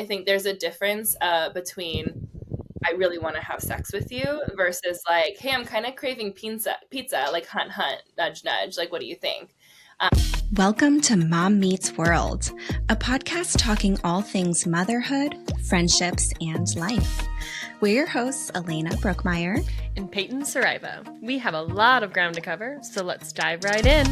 I think there's a difference between I really want to have sex with you versus like, hey, I'm kind of craving pizza, like hunt, hunt, nudge, nudge. Like, what do you think? Welcome to Mom Meets World, a podcast talking all things motherhood, friendships, and life. We're your hosts, Elena Brookmeyer and Peyton Saraiva. We have a lot of ground to cover, so let's dive right in.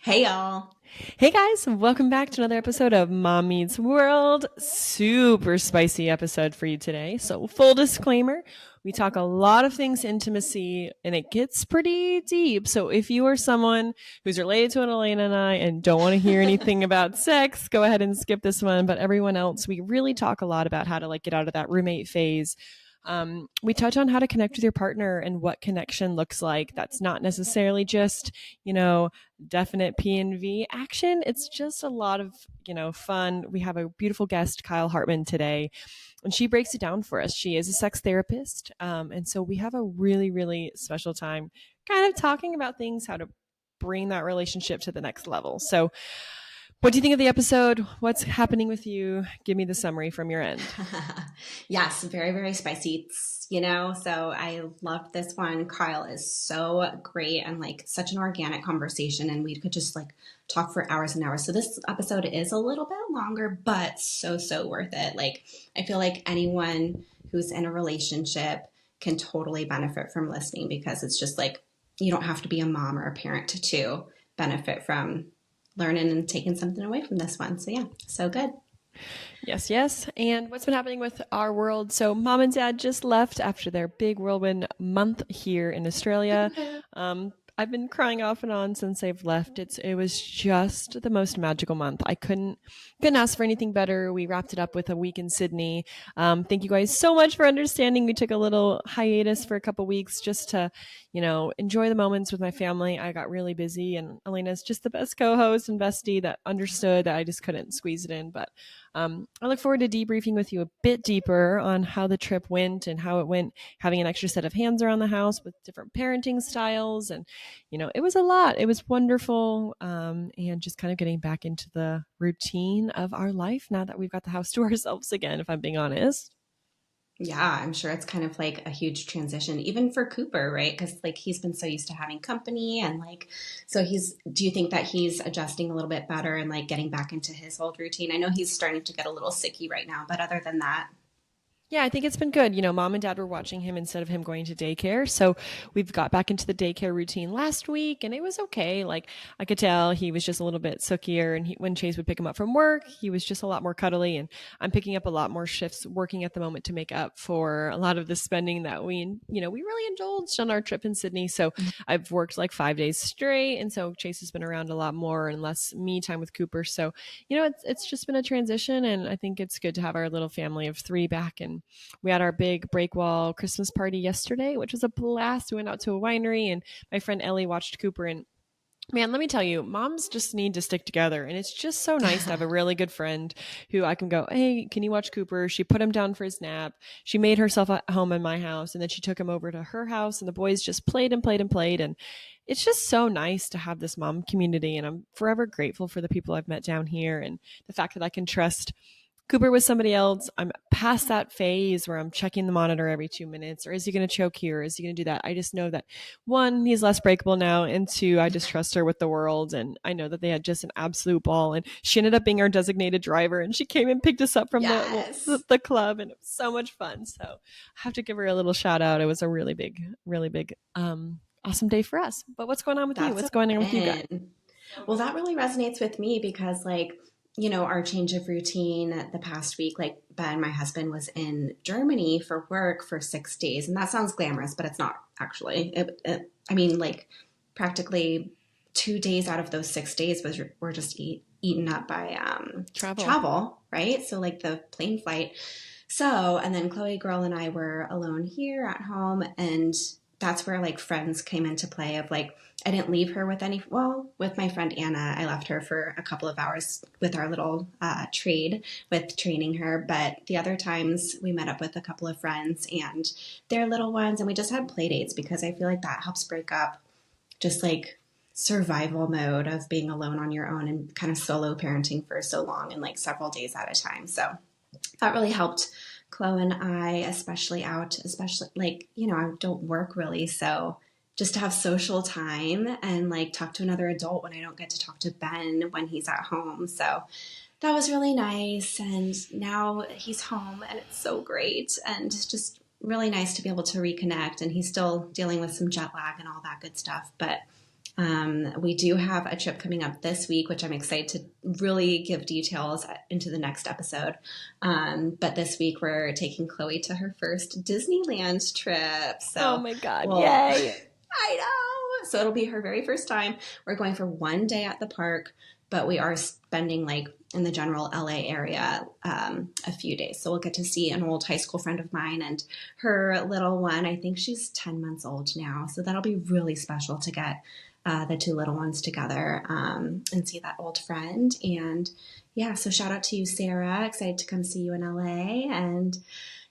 Hey, y'all. Hey, guys. Welcome back to another episode of Mom Meets World. Super spicy episode for you today. So full disclaimer, we talk a lot of things intimacy and it gets pretty deep. So if you are someone who's related to Elena and I and don't want to hear anything about sex, go ahead and skip this one. But everyone else, we really talk a lot about how to get out of that roommate phase. We touch on how to connect with your partner and what connection looks like. That's not necessarily just, definite P&V action. It's just a lot of, fun. We have a beautiful guest, Kyle Hartman, today, and she breaks it down for us. She is a sex therapist. And so we have a really, really special time kind of talking about things, how to bring that relationship to the next level. So what do you think of the episode? What's happening with you? Give me the summary from your end. Yes, very, very spicy, so I loved this one. Kyle is so great and such an organic conversation, and we could just talk for hours and hours. So this episode is a little bit longer, but so worth it. I feel like anyone who's in a relationship can totally benefit from listening, because it's just you don't have to be a mom or a parent to benefit from learning and taking something away from this one. So yeah, so good. Yes. And what's been happening with our world? So mom and dad just left after their big whirlwind month here in Australia. I've been crying off and on since they've left. It was just the most magical month. I couldn't ask for anything better. We wrapped it up with a week in Sydney. Thank you guys so much for understanding. We took a little hiatus for a couple weeks just to, enjoy the moments with my family. I got really busy, and Elena's just the best co-host and bestie that understood that I just couldn't squeeze it in. But I look forward to debriefing with you a bit deeper on how the trip went and how it went, having an extra set of hands around the house with different parenting styles. And, it was a lot. It was wonderful. And just kind of getting back into the routine of our life now that we've got the house to ourselves again, if I'm being honest. Yeah, I'm sure it's kind of a huge transition, even for Cooper, right? Because he's been so used to having company, and so do you think that he's adjusting a little bit better and getting back into his old routine? I know he's starting to get a little sicky right now, but other than that. Yeah, I think it's been good. Mom and dad were watching him instead of him going to daycare. So we've got back into the daycare routine last week, and it was okay. I could tell he was just a little bit sookier, and when Chase would pick him up from work, he was just a lot more cuddly, and I'm picking up a lot more shifts working at the moment to make up for a lot of the spending that we really indulged on our trip in Sydney. So I've worked 5 days straight, and so Chase has been around a lot more and less me time with Cooper. So, it's just been a transition, and I think it's good to have our little family of 3 back. And we had our big Breakwall Christmas party yesterday, which was a blast. We went out to a winery, and my friend Ellie watched Cooper. And man, let me tell you, moms just need to stick together. And it's just so nice to have a really good friend who I can go, hey, can you watch Cooper? She put him down for his nap. She made herself at home in my house, and then she took him over to her house, and the boys just played and played and played. And it's just so nice to have this mom community. And I'm forever grateful for the people I've met down here, and the fact that I can trust Cooper with somebody else. I'm past that phase where I'm checking the monitor every 2 minutes, or is he going to choke here? Is he going to do that? I just know that 1, he's less breakable now, and 2, I just trust her with the world. And I know that they had just an absolute ball, and she ended up being our designated driver, and she came and picked us up from the club, and it was so much fun. So I have to give her a little shout out. It was a really big, awesome day for us. But what's going on with you? What's going on with you guys? Well, that really resonates with me because our change of routine the past week, Ben, my husband, was in Germany for work for 6 days. And that sounds glamorous, but it's not actually. Practically 2 days out of those 6 days were just eaten up by travel, right? So the plane flight. So, and then Chloe girl and I were alone here at home, and that's where like friends came into play of like, I didn't leave her with with my friend Anna, I left her for a couple of hours with our little trade with training her. But the other times we met up with a couple of friends and their little ones, and we just had play dates because I feel like that helps break up just like survival mode of being alone on your own and kind of solo parenting for so long and like several days at a time. So that really helped Chloe and I, especially like, I don't work really. So just to have social time and like talk to another adult when I don't get to talk to Ben when he's at home. So that was really nice. And now he's home and it's so great. And it's just really nice to be able to reconnect. And he's still dealing with some jet lag and all that good stuff. But we do have a trip coming up this week, which I'm excited to really give details into the next episode. But this week we're taking Chloe to her first Disneyland trip. So, oh my God, yay! I know. So it'll be her very first time. We're going for one day at the park, but we are spending like in the general LA area a few days. So we'll get to see an old high school friend of mine and her little one. I think she's 10 months old now. So that'll be really special to get the two little ones together and see that old friend. And yeah, so shout out to you, Sarah. Excited to come see you in LA. And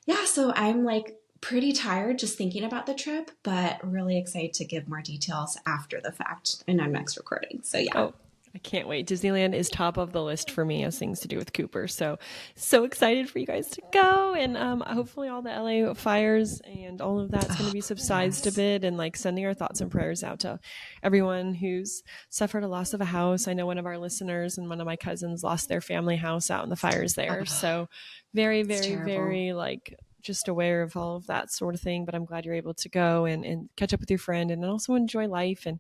yeah, so I'm like pretty tired just thinking about the trip, but really excited to give more details after the fact in our next recording. So yeah. Oh, I can't wait. Disneyland is top of the list for me as things to do with Cooper. So excited for you guys to go. And hopefully all the LA fires and all of that's going to be subsided a bit, and like sending our thoughts and prayers out to everyone who's suffered a loss of a house. I know one of our listeners and one of my cousins lost their family house out in the fires there. So very, very, very like just aware of all of that sort of thing. But I'm glad you're able to go and catch up with your friend and also enjoy life and,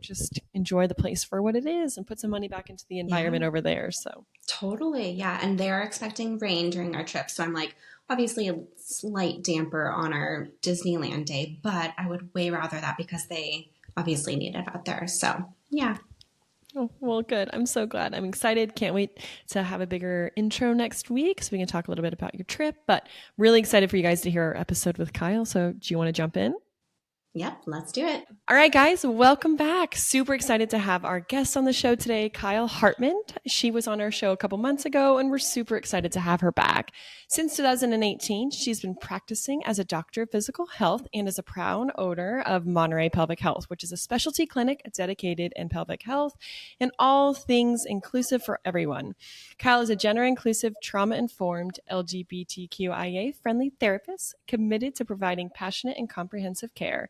just enjoy the place for what it is and put some money back into the environment over there. So totally. Yeah. And they're expecting rain during our trip. So I'm like, obviously a slight damper on our Disneyland day, but I would way rather that because they obviously need it out there. So yeah. Oh, well, good. I'm so glad. I'm excited. Can't wait to have a bigger intro next week so we can talk a little bit about your trip, but really excited for you guys to hear our episode with Kyle. So do you want to jump in? Yep, let's do it. All right, guys, welcome back. Super excited to have our guest on the show today, Kyle Hartman. She was on our show a couple months ago, and we're super excited to have her back. Since 2018, she's been practicing as a doctor of physical health and as a proud owner of Monterey Pelvic Health, which is a specialty clinic dedicated in pelvic health and all things inclusive for everyone. Kyle is a gender-inclusive, trauma-informed, LGBTQIA-friendly therapist committed to providing passionate and comprehensive care,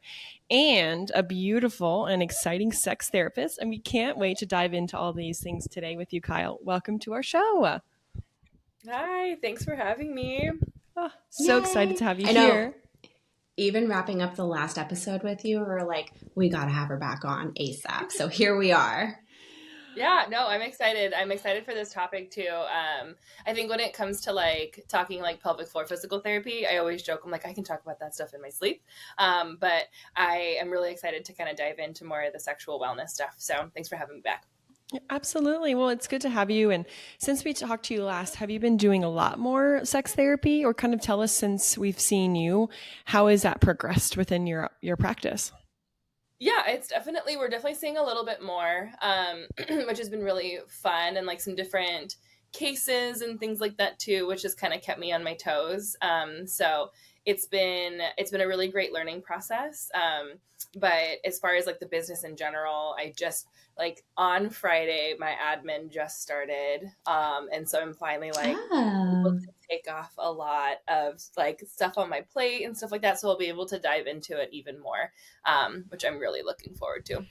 and a beautiful and exciting sex therapist. And we can't wait to dive into all these things today with you, Kyle. Welcome to our show. Hi, thanks for having me. Oh, so excited to have you here. Even wrapping up the last episode with you, we're like, we got to have her back on ASAP. So here we are. Yeah, no, I'm excited. I'm excited for this topic too. I think when it comes to like talking like pelvic floor physical therapy, I always joke, I'm like, I can talk about that stuff in my sleep. But I am really excited to kind of dive into more of the sexual wellness stuff. So thanks for having me back. Absolutely. Well, it's good to have you. And since we talked to you last, have you been doing a lot more sex therapy, or kind of tell us since we've seen you, how has that progressed within your practice? Yeah, we're definitely seeing a little bit more, which has been really fun, and like some different cases and things like that too, which has kind of kept me on my toes. So it's been a really great learning process. But as far as like the business in general, I just like on Friday, my admin just started. And so I'm finally like able to take off a lot of like stuff on my plate and stuff like that. So I'll be able to dive into it even more, which I'm really looking forward to.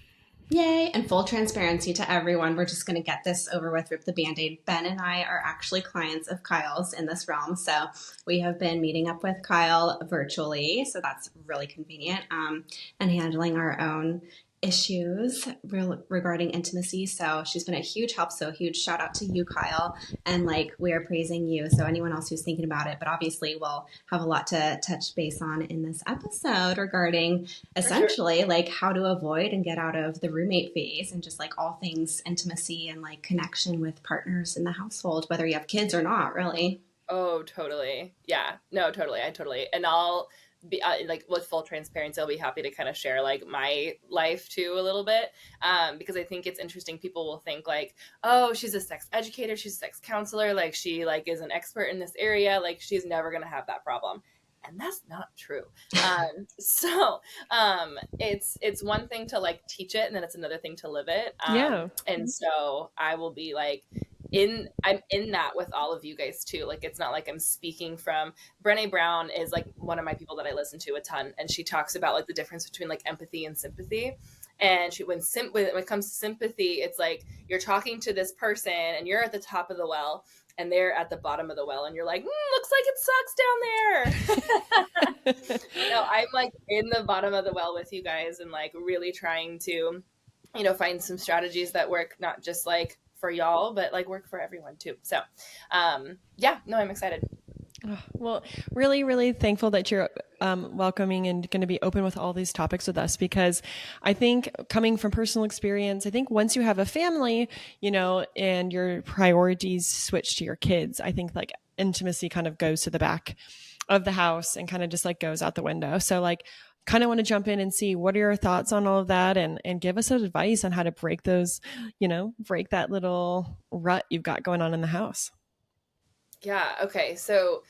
Yay. And full transparency to everyone. We're just going to get this over with, rip the Band-Aid. Ben and I are actually clients of Kyle's in this realm. So we have been meeting up with Kyle virtually. So that's really convenient, and handling our own issues regarding intimacy. So she's been a huge help. So huge shout out to you, Kyle. And like, we are praising you. So anyone else who's thinking about it, but obviously we'll have a lot to touch base on in this episode regarding essentially like how to avoid and get out of the roommate phase, and just like all things intimacy and like connection with partners in the household, whether you have kids or not, really. Oh, totally. Yeah, no, totally. And like with full transparency, I'll be happy to kind of share like my life too a little bit, because I think it's interesting. People will think like, oh, she's a sex educator, she's a sex counselor, like she like is an expert in this area, like she's never gonna have that problem. And that's not true. It's one thing to like teach it, and then it's another thing to live it. Yeah. And so I will be like, I'm in that with all of you guys too. Like, it's not like I'm speaking from. Brené Brown is like one of my people that I listen to a ton, and she talks about like the difference between like empathy and sympathy. And when it comes to sympathy, it's like you're talking to this person and you're at the top of the well and they're at the bottom of the well, and you're like, looks like it sucks down there. No, I'm like in the bottom of the well with you guys, and like really trying to, find some strategies that work, not just like for y'all, but like work for everyone too. So, yeah, no, I'm excited. Well, really, really thankful that you're welcoming and going to be open with all these topics with us, because I think, coming from personal experience, I think once you have a family, and your priorities switch to your kids, I think like intimacy kind of goes to the back of the house and kind of just like goes out the window. So like, kind of want to jump in and see what are your thoughts on all of that, and give us some advice on how to break those, break that little rut you've got going on in the house. Yeah. Okay. So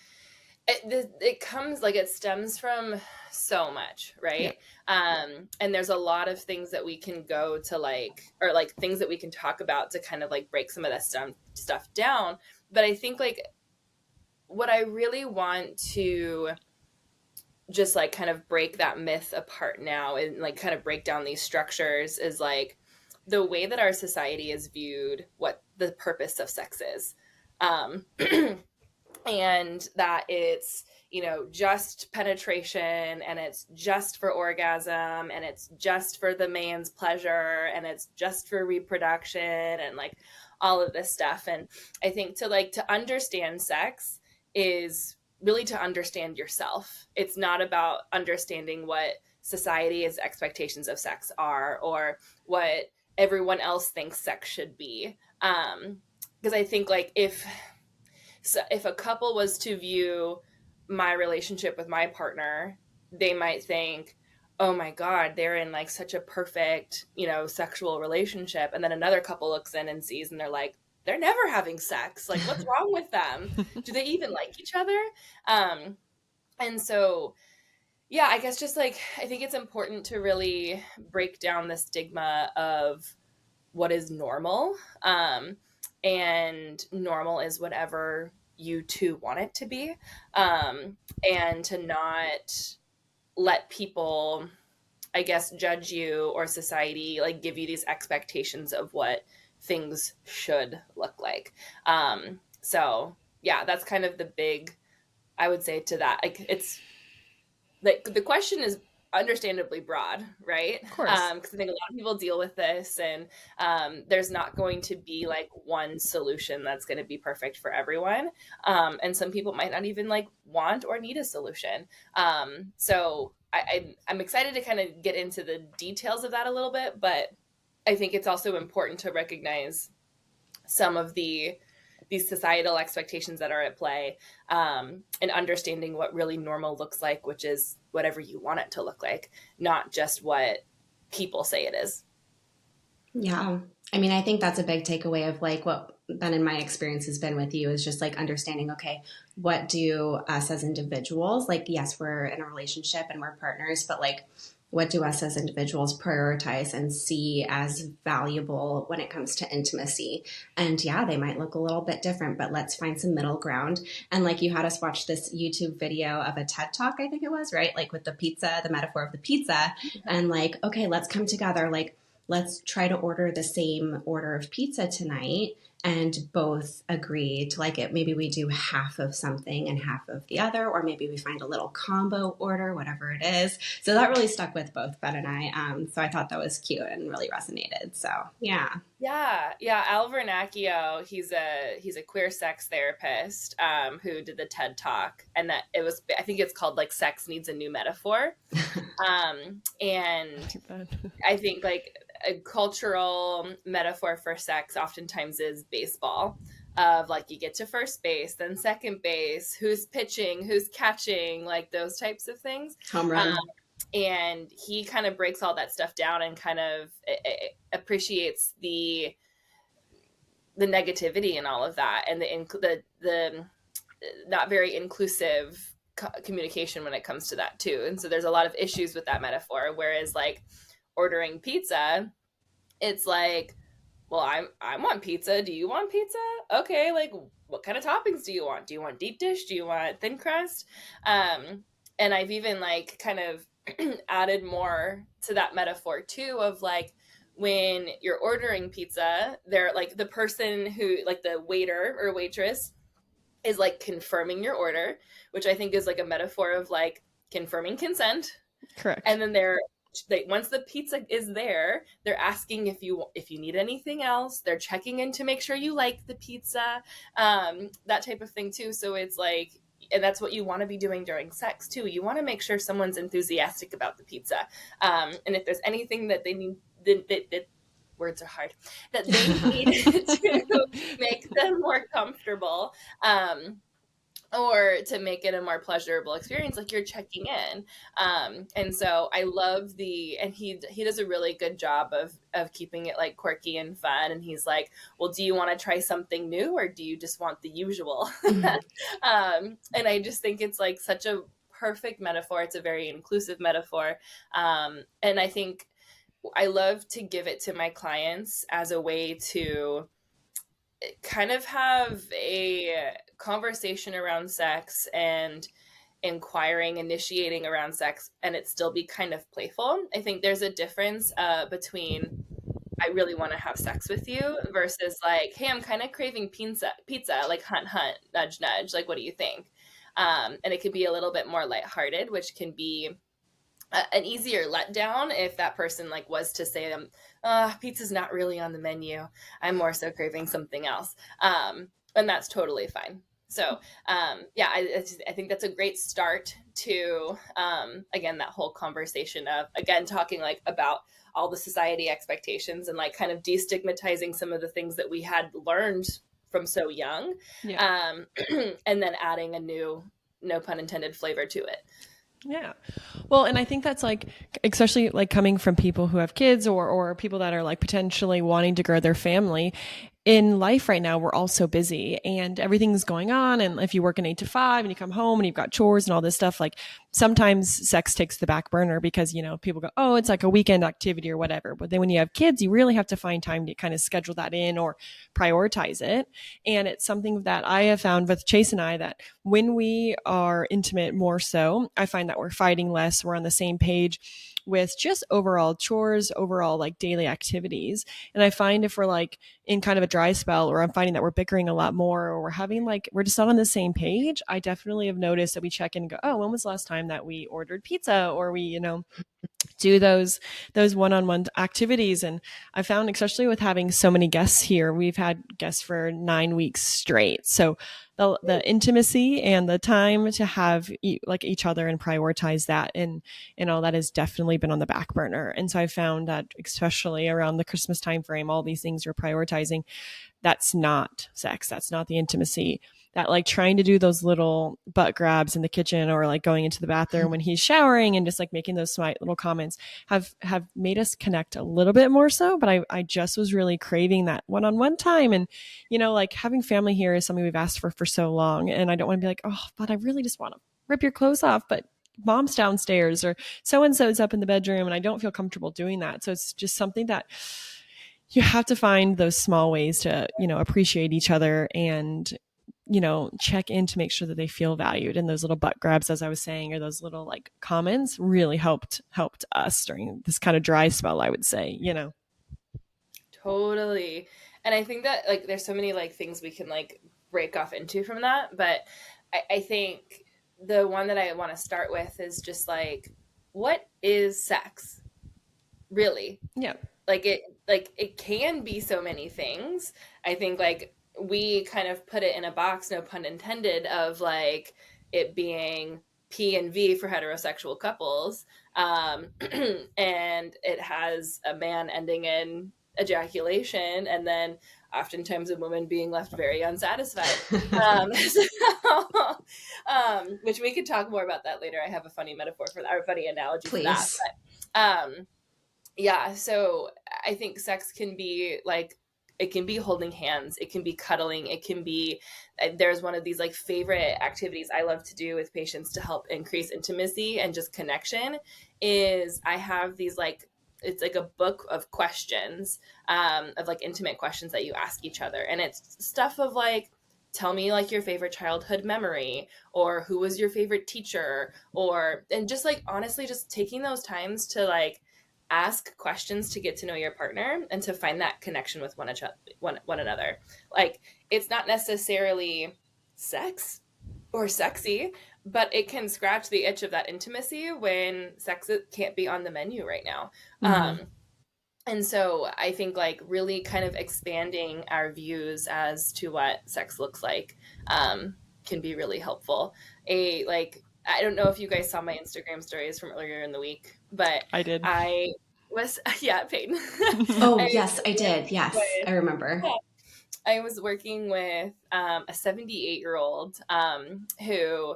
it comes like, it stems from so much, right? And there's a lot of things that we can go to like, or like things that we can talk about to kind of like break some of that stuff down. But I think like what I really want to just like kind of break that myth apart now, and like kind of break down these structures, is like the way that our society is viewed, what the purpose of sex is. Um, and that it's, just penetration, and it's just for orgasm, and it's just for the man's pleasure, and it's just for reproduction, and like all of this stuff. And I think to understand sex is really to understand yourself. It's not about understanding what society's expectations of sex are, or what everyone else thinks sex should be. Because I think like if a couple was to view my relationship with my partner, they might think, oh my God, they're in like such a perfect, sexual relationship. And then another couple looks in and sees, and they're like, they're never having sex. Like, what's wrong with them? Do they even like each other? And so, yeah, I guess just like, I think it's important to really break down the stigma of what is normal. And normal is whatever you two want it to be. And to not let people, I guess, judge you, or society like give you these expectations of what things should look like. So yeah, that's kind of the big, I would say to that. Like, it's like the question is understandably broad, right? Of course. Because I think a lot of people deal with this, and there's not going to be like one solution that's going to be perfect for everyone. And some people might not even like want or need a solution. So I'm excited to kind of get into the details of that a little bit, but I think it's also important to recognize some of these societal expectations that are at play, and understanding what really normal looks like, which is whatever you want it to look like, not just what people say it is. Yeah. I mean, I think that's a big takeaway of like what Ben and my experience has been with you, is just like understanding, okay, what do us as individuals, like, yes, we're in a relationship and we're partners, but like, what do us as individuals prioritize and see as valuable when it comes to intimacy? And yeah, they might look a little bit different, but let's find some middle ground. And like, you had us watch this YouTube video of a TED Talk, I think it was, right? Like with the pizza, the metaphor of the pizza, and like, okay, let's come together. Like, let's try to order the same order of pizza tonight and both agree to like it. Maybe we do half of something and half of the other, or maybe we find a little combo order, whatever it is. So that really stuck with both Ben and I. So I thought that was cute and really resonated. So yeah. Yeah. Al Vernacchio, he's a queer sex therapist, who did the TED Talk, and that I think it's called like Sex Needs a New Metaphor. And I think like a cultural metaphor for sex oftentimes is baseball. of like you get to first base, then second base, who's pitching, who's catching, like those types of things. Home Um, run. and he kind of breaks all that stuff down and kind of appreciates the negativity and all of that, and the not very inclusive communication when it comes to that too. And so there's a lot of issues with that metaphor. Whereas like ordering pizza, it's like, well, I want pizza. Do you want pizza? Okay, like what kind of toppings do you want? Do you want deep dish? Do you want thin crust? And I've even like kind of added more to that metaphor too of like when you're ordering pizza, they're like the person who like the waiter or waitress is like confirming your order, which I think is like a metaphor of like confirming consent. Correct. And then once the pizza is there, they're asking if you need anything else. They're checking in to make sure you like the pizza, that type of thing too. So it's like, and that's what you want to be doing during sex too. You want to make sure someone's enthusiastic about the pizza, and if there's anything that they need, that words are hard, that they need to make them more comfortable, or to make it a more pleasurable experience, like you're checking in. And so I love and he does a really good job of keeping it like quirky and fun. And he's like, well, do you want to try something new, or do you just want the usual? And I just think it's like such a perfect metaphor. It's a very inclusive metaphor. And I think I love to give it to my clients as a way to kind of have a conversation around sex and initiating around sex, and it still be kind of playful. I think there's a difference between I really want to have sex with you versus like, hey, I'm kind of craving pizza, like hunt, hunt, nudge, nudge. Like, what do you think? And it can be a little bit more lighthearted, which can be an easier letdown if that person like was to say them, pizza's not really on the menu. I'm more so craving something else. And that's totally fine. So yeah, I think that's a great start to, again, that whole conversation of, again, talking like about all the society expectations and like kind of destigmatizing some of the things that we had learned from so young. Yeah. And then adding a new, no pun intended, flavor to it. Yeah. Well, and I think that's like, especially like coming from people who have kids or people that are like potentially wanting to grow their family in life right now, we're all so busy and everything's going on. And if you work an 8 to 5 and you come home and you've got chores and all this stuff, like sometimes sex takes the back burner because, you know, people go, oh, it's like a weekend activity or whatever. But then when you have kids, you really have to find time to kind of schedule that in or prioritize it. And it's something that I have found with Chase and I that when we are intimate more so, I find that we're fighting less. We're on the same page with just overall chores, overall like daily activities. And I find if we're like in kind of a dry spell or I'm finding that we're bickering a lot more or we're having like, we're just not on the same page, I definitely have noticed that we check in and go, oh, when was the last time that we ordered pizza or we, you know, do those one-on-one activities. And I found, especially with having so many guests here, we've had guests for 9 weeks straight. So the intimacy and the time to have like each other and prioritize that and all that has definitely been on the back burner. And so I found that especially around the Christmas time frame, all these things you're prioritizing, that's not sex. That's not the intimacy. That like trying to do those little butt grabs in the kitchen or like going into the bathroom when he's showering and just like making those slight little comments have made us connect a little bit more so. But I just was really craving that one-on-one time. And, you know, like having family here is something we've asked for so long. And I don't want to be like, oh, but I really just want to rip your clothes off. But mom's downstairs or so-and-so's up in the bedroom and I don't feel comfortable doing that. So it's just something that you have to find those small ways to, you know, appreciate each other and, you know, check in to make sure that they feel valued. And those little butt grabs, as I was saying, or those little like comments really helped us during this kind of dry spell, I would say, you know. Totally. And I think that like there's so many like things we can like break off into from that. But I think the one that I want to start with is just like, what is sex? Really? Yeah. It can be so many things. I think like we kind of put it in a box, no pun intended, of like it being P and V for heterosexual couples. And it has a man ending in ejaculation and then oftentimes a woman being left very unsatisfied. Which we could talk more about that later. I have a funny metaphor for that, or a funny analogy for that. Please. But yeah, so I think sex can be like, it can be holding hands, it can be cuddling, it can be, there's one of these like favorite activities I love to do with patients to help increase intimacy and just connection is I have these like, it's like a book of questions, of like intimate questions that you ask each other. And it's stuff of like, tell me like your favorite childhood memory, or who was your favorite teacher, or, and just like, honestly, just taking those times to like ask questions to get to know your partner and to find that connection with one another. Like, it's not necessarily sex or sexy, but it can scratch the itch of that intimacy when sex can't be on the menu right now. And so I think like really kind of expanding our views as to what sex looks like can be really helpful. I don't know if you guys saw my Instagram stories from earlier in the week, but I did. I was, yeah, Peyton. Oh, yes, I did. Yes, I remember. Yeah, I was working with a 78-year-old who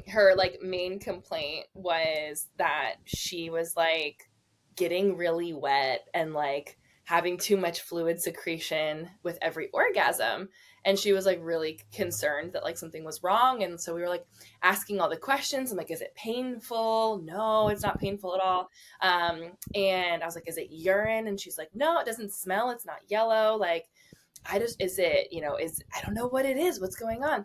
her like main complaint was that she was like getting really wet and like having too much fluid secretion with every orgasm. And she was like really concerned that like something was wrong. And so we were like asking all the questions. I'm like, is it painful? No, it's not painful at all. And I was like, is it urine? And she's like, no, it doesn't smell. It's not yellow. Like, is it, I don't know what it is. What's going on?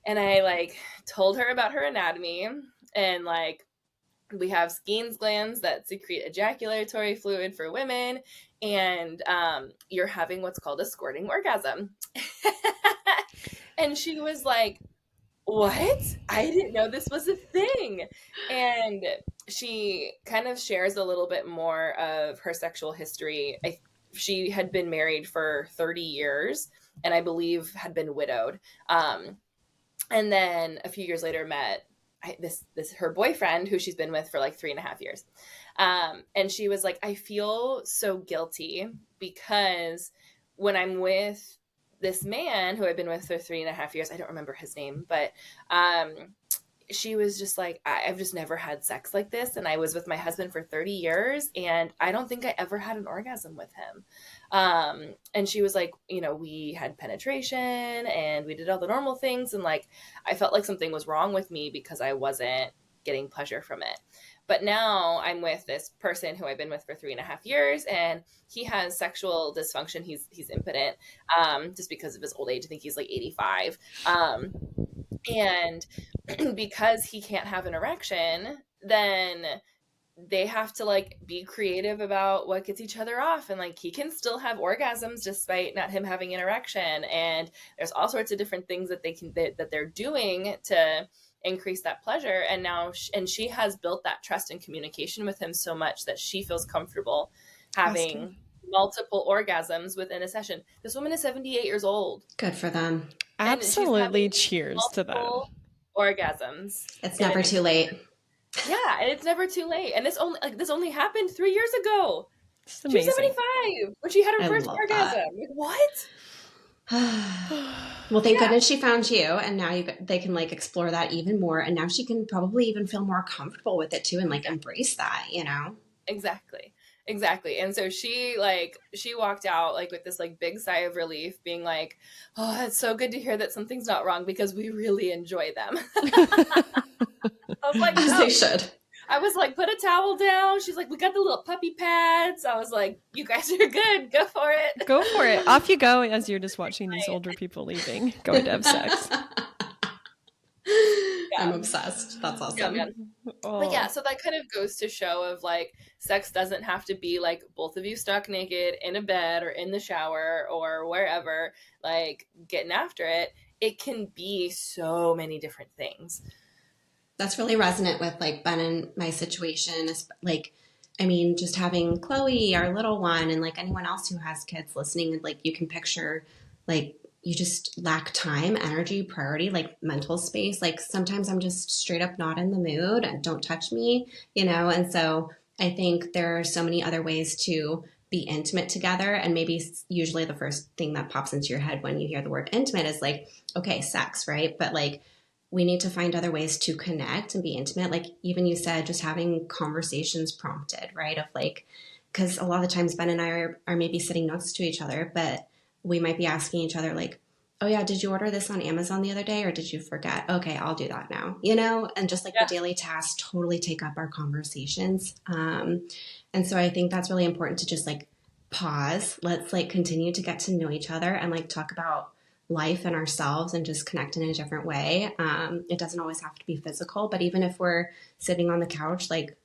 And I like told her about her anatomy, and like, we have Skene's glands that secrete ejaculatory fluid for women, and you're having what's called a squirting orgasm. And she was like, what? I didn't know this was a thing. And she kind of shares a little bit more of her sexual history. She had been married for 30 years and I believe had been widowed. And then a few years later met this her boyfriend, who she's been with for like 3.5 years. And she was like, I feel so guilty because when I'm with this man who I've been with for 3.5 years, I don't remember his name, but she was just like, I've just never had sex like this. And I was with my husband for 30 years and I don't think I ever had an orgasm with him. And she was like, we had penetration and we did all the normal things. And like, I felt like something was wrong with me because I wasn't getting pleasure from it. But now I'm with this person who I've been with for 3.5 years, and he has sexual dysfunction. He's impotent, just because of his old age. I think he's like 85. And because he can't have an erection, then they have to like be creative about what gets each other off. And like, he can still have orgasms despite not him having an erection. And there's all sorts of different things that that they're doing to increase that pleasure. And now, she has built that trust and communication with him so much that she feels comfortable having multiple orgasms within a session. This woman is 78 years old. Good for them. Absolutely. Cheers to that. Orgasms. It's never too late. Yeah, and it's never too late. And this only happened 3 years ago. It's amazing. She was 75 when she had her first orgasm. Like, what? Well, thank goodness she found you, and now they can like explore that even more, and now she can probably even feel more comfortable with it too, and like embrace that, Exactly. And so she walked out like with this like big sigh of relief, being like, oh, it's so good to hear that something's not wrong because we really enjoy them. I was like, as they should. I was like, put a towel down. She's like, we got the little puppy pads. I was like, you guys are good. Go for it. Go for it. Off you go as you're just watching these older people leaving, going to have sex. I'm obsessed. That's awesome. Yeah. Oh. But yeah, so that kind of goes to show of like, sex doesn't have to be like both of you stuck naked in a bed or in the shower or wherever, like getting after it. It can be so many different things. That's really resonant with like Ben and my situation. Like, I mean, just having Chloe, our little one, and like anyone else who has kids listening, like you can picture like you just lack time, energy, priority, like mental space. Like sometimes I'm just straight up not in the mood and don't touch me, And so I think there are so many other ways to be intimate together. And maybe usually the first thing that pops into your head when you hear the word intimate is like, okay, sex, right? But like, we need to find other ways to connect and be intimate. Like even you said, just having conversations prompted, right? Of like, because a lot of the times Ben and I are maybe sitting next to each other, but we might be asking each other like, oh yeah, did you order this on Amazon the other day or did you forget? Okay, I'll do that now, you know? And just like the Yeah. daily tasks totally take up our conversations. And so I think that's really important to just like pause. Let's like continue to get to know each other and like talk about life and ourselves and just connect in a different way. It doesn't always have to be physical, but even if we're sitting on the couch, like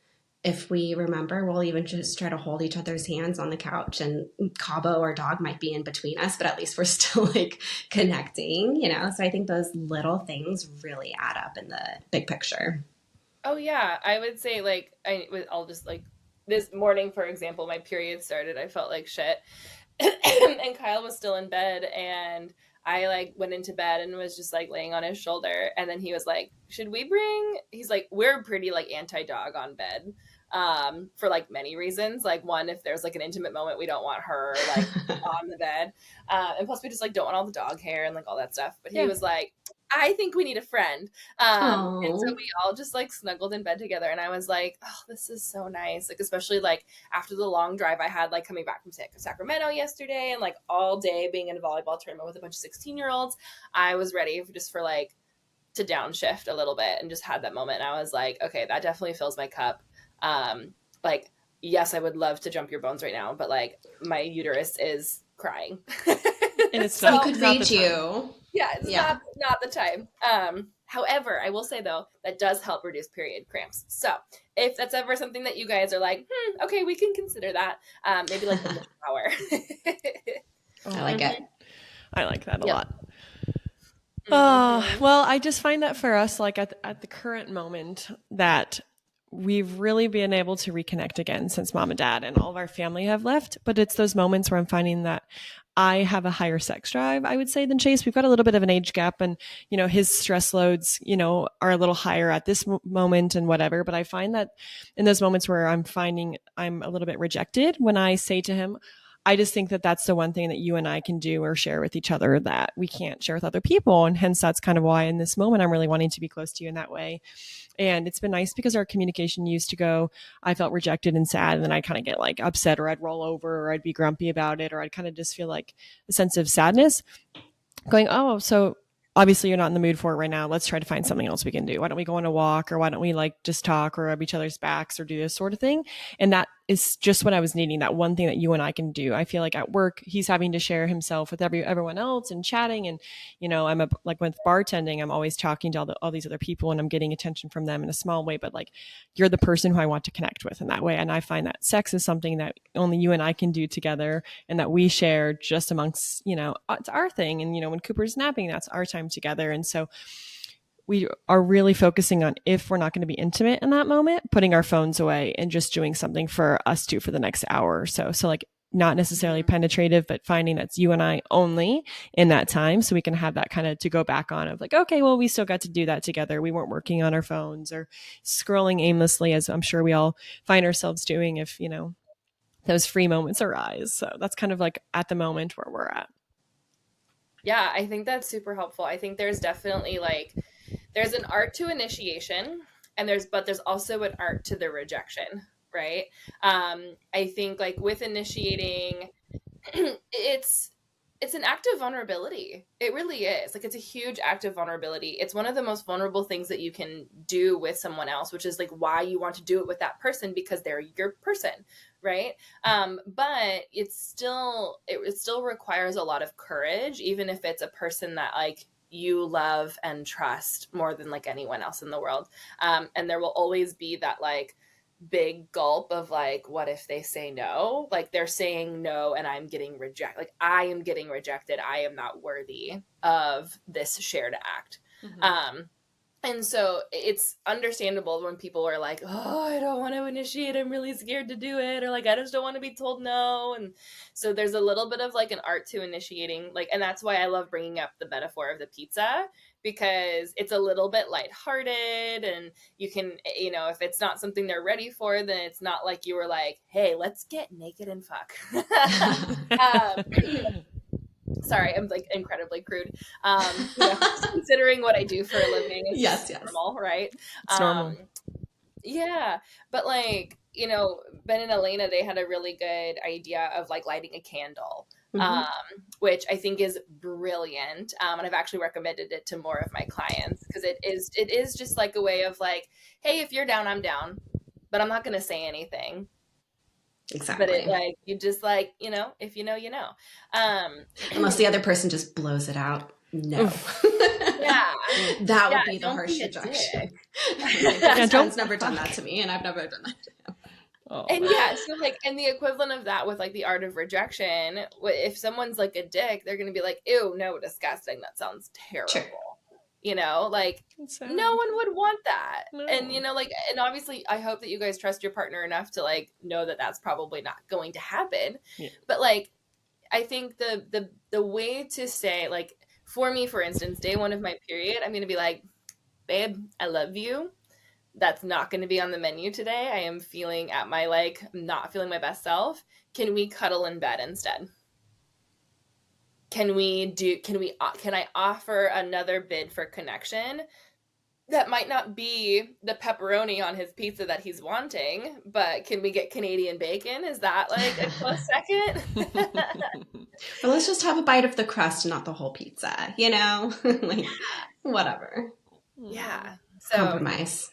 if we remember, we'll even just try to hold each other's hands on the couch and Cabo, our dog, might be in between us, but at least we're still like connecting, you know? So I think those little things really add up in the big picture. Oh yeah, I would say like I'll just like this morning, for example, my period started. I felt like shit, and Kyle was still in bed, and I like went into bed and was just like laying on his shoulder, and then he was like, "Should we bring?" He's like, "We're pretty like anti-dog on bed." For like many reasons. Like one, if there's like an intimate moment, we don't want her like on the bed. And plus we just like don't want all the dog hair and like all that stuff. But he Yeah. was like, I think we need a friend. And so Oh, we all just like snuggled in bed together. And I was like, oh, this is so nice. Like, especially like after the long drive I had, like coming back from Sacramento yesterday and like all day being in a volleyball tournament with a bunch of 16-year-olds, I was ready for like to downshift a little bit and just had that moment. And I was like, okay, that definitely fills my cup. Like, yes, I would love to jump your bones right now, but like my uterus is crying. And it's he So not could not the read time. you. yeah, it's Yeah. not the time. However, I will say though, that does help reduce period cramps. So if that's ever something that you guys are like, okay, we can consider that. Maybe like in the shower. I Oh, like it. I like that a Yep. lot. Mm-hmm. Well, I just find that for us, like at the current moment, that we've really been able to reconnect again since mom and dad and all of our family have left. But it's those moments where I'm finding that I have a higher sex drive, I would say, than Chase. We've got a little bit of an age gap, and his stress loads, are a little higher at this moment and whatever. But I find that in those moments where I'm finding I'm a little bit rejected, when I say to him, I just think that that's the one thing that you and I can do or share with each other that we can't share with other people. And hence, that's kind of why in this moment, I'm really wanting to be close to you in that way. And it's been nice because our communication used to go, I felt rejected and sad. And then I'd kind of get like upset, or I'd roll over, or I'd be grumpy about it, or I'd kind of just feel like a sense of sadness going, oh, so obviously you're not in the mood for it right now. Let's try to find something else we can do. Why don't we go on a walk, or why don't we like just talk or rub each other's backs or do this sort of thing? And that is just what I was needing. That one thing that you and I can do. I feel like at work, he's having to share himself with everyone else and chatting. And, I'm like with bartending, I'm always talking to all these other people and I'm getting attention from them in a small way, but like you're the person who I want to connect with in that way. And I find that sex is something that only you and I can do together and that we share just amongst, it's our thing. And, when Cooper's napping, that's our time together. And so we are really focusing on, if we're not going to be intimate in that moment, putting our phones away and just doing something for us two for the next hour or so. So like not necessarily penetrative, but finding that's you and I only in that time. So we can have that kind of to go back on of like, okay, well, we still got to do that together. We weren't working on our phones or scrolling aimlessly, as I'm sure we all find ourselves doing if, those free moments arise. So that's kind of like at the moment where we're at. Yeah, I think that's super helpful. I think there's definitely like there's an art to initiation and there's also an art to the rejection, right? I think like with initiating it's it's an act of vulnerability. It really is. Like it's a huge act of vulnerability. It's one of the most vulnerable things that you can do with someone else, which is like why you want to do it with that person because they're your person, right? But it still requires a lot of courage, even if it's a person that like you love and trust more than like anyone else in the world. And there will always be that like big gulp of like, what if they say no? Like they're saying no and I'm getting rejected. Like I am getting rejected. I am not worthy of this shared act. Mm-hmm. Um, And so it's understandable when people are like, oh, I don't want to initiate, I'm really scared to do it, or like I just don't want to be told no. And so there's a little bit of like an art to initiating, like, and that's why I love bringing up the metaphor of the pizza, because it's a little bit lighthearted, and you can, if it's not something they're ready for, then it's not like you were like, hey, let's get naked and fuck. um, Sorry, I'm like incredibly crude. Considering what I do for a living is Yes, just yes. normal, right? It's normal. Yeah, but like, Ben and Elena, they had a really good idea of like lighting a candle, Mm-hmm. which I think is brilliant. And I've actually recommended it to more of my clients, because it is just like a way of like, hey, if you're down, I'm down, but I'm not going to say anything. But it, Exactly. like, you just like, if you know, you know. Um, Unless the other person just blows it out. No. yeah, That would yeah, be the don't harsh be a dick. rejection. My best don't friend's never done that to me, and I've never done that to him. Oh, And man. yeah, so like, and the equivalent of that with like the art of rejection, if someone's like a dick, they're gonna be like, ew, no, disgusting, that sounds terrible. Sure. Like, It's sad. no one would want that. No. And like, and obviously I hope that you guys trust your partner enough to like know that that's probably not going to happen. Yeah. But like, I think the way to say, like, for me, for instance, day one of my period, I'm gonna be like, babe, I love you. That's not going to be on the menu today. I am feeling at my, like, not feeling my best self. Can we cuddle in bed instead? Can I offer another bid for connection that might not be the pepperoni on his pizza that he's wanting, but can we get Canadian bacon? Is that like a close second? But let's just have a bite of the crust and not the whole pizza, like, whatever. Yeah. So Compromise.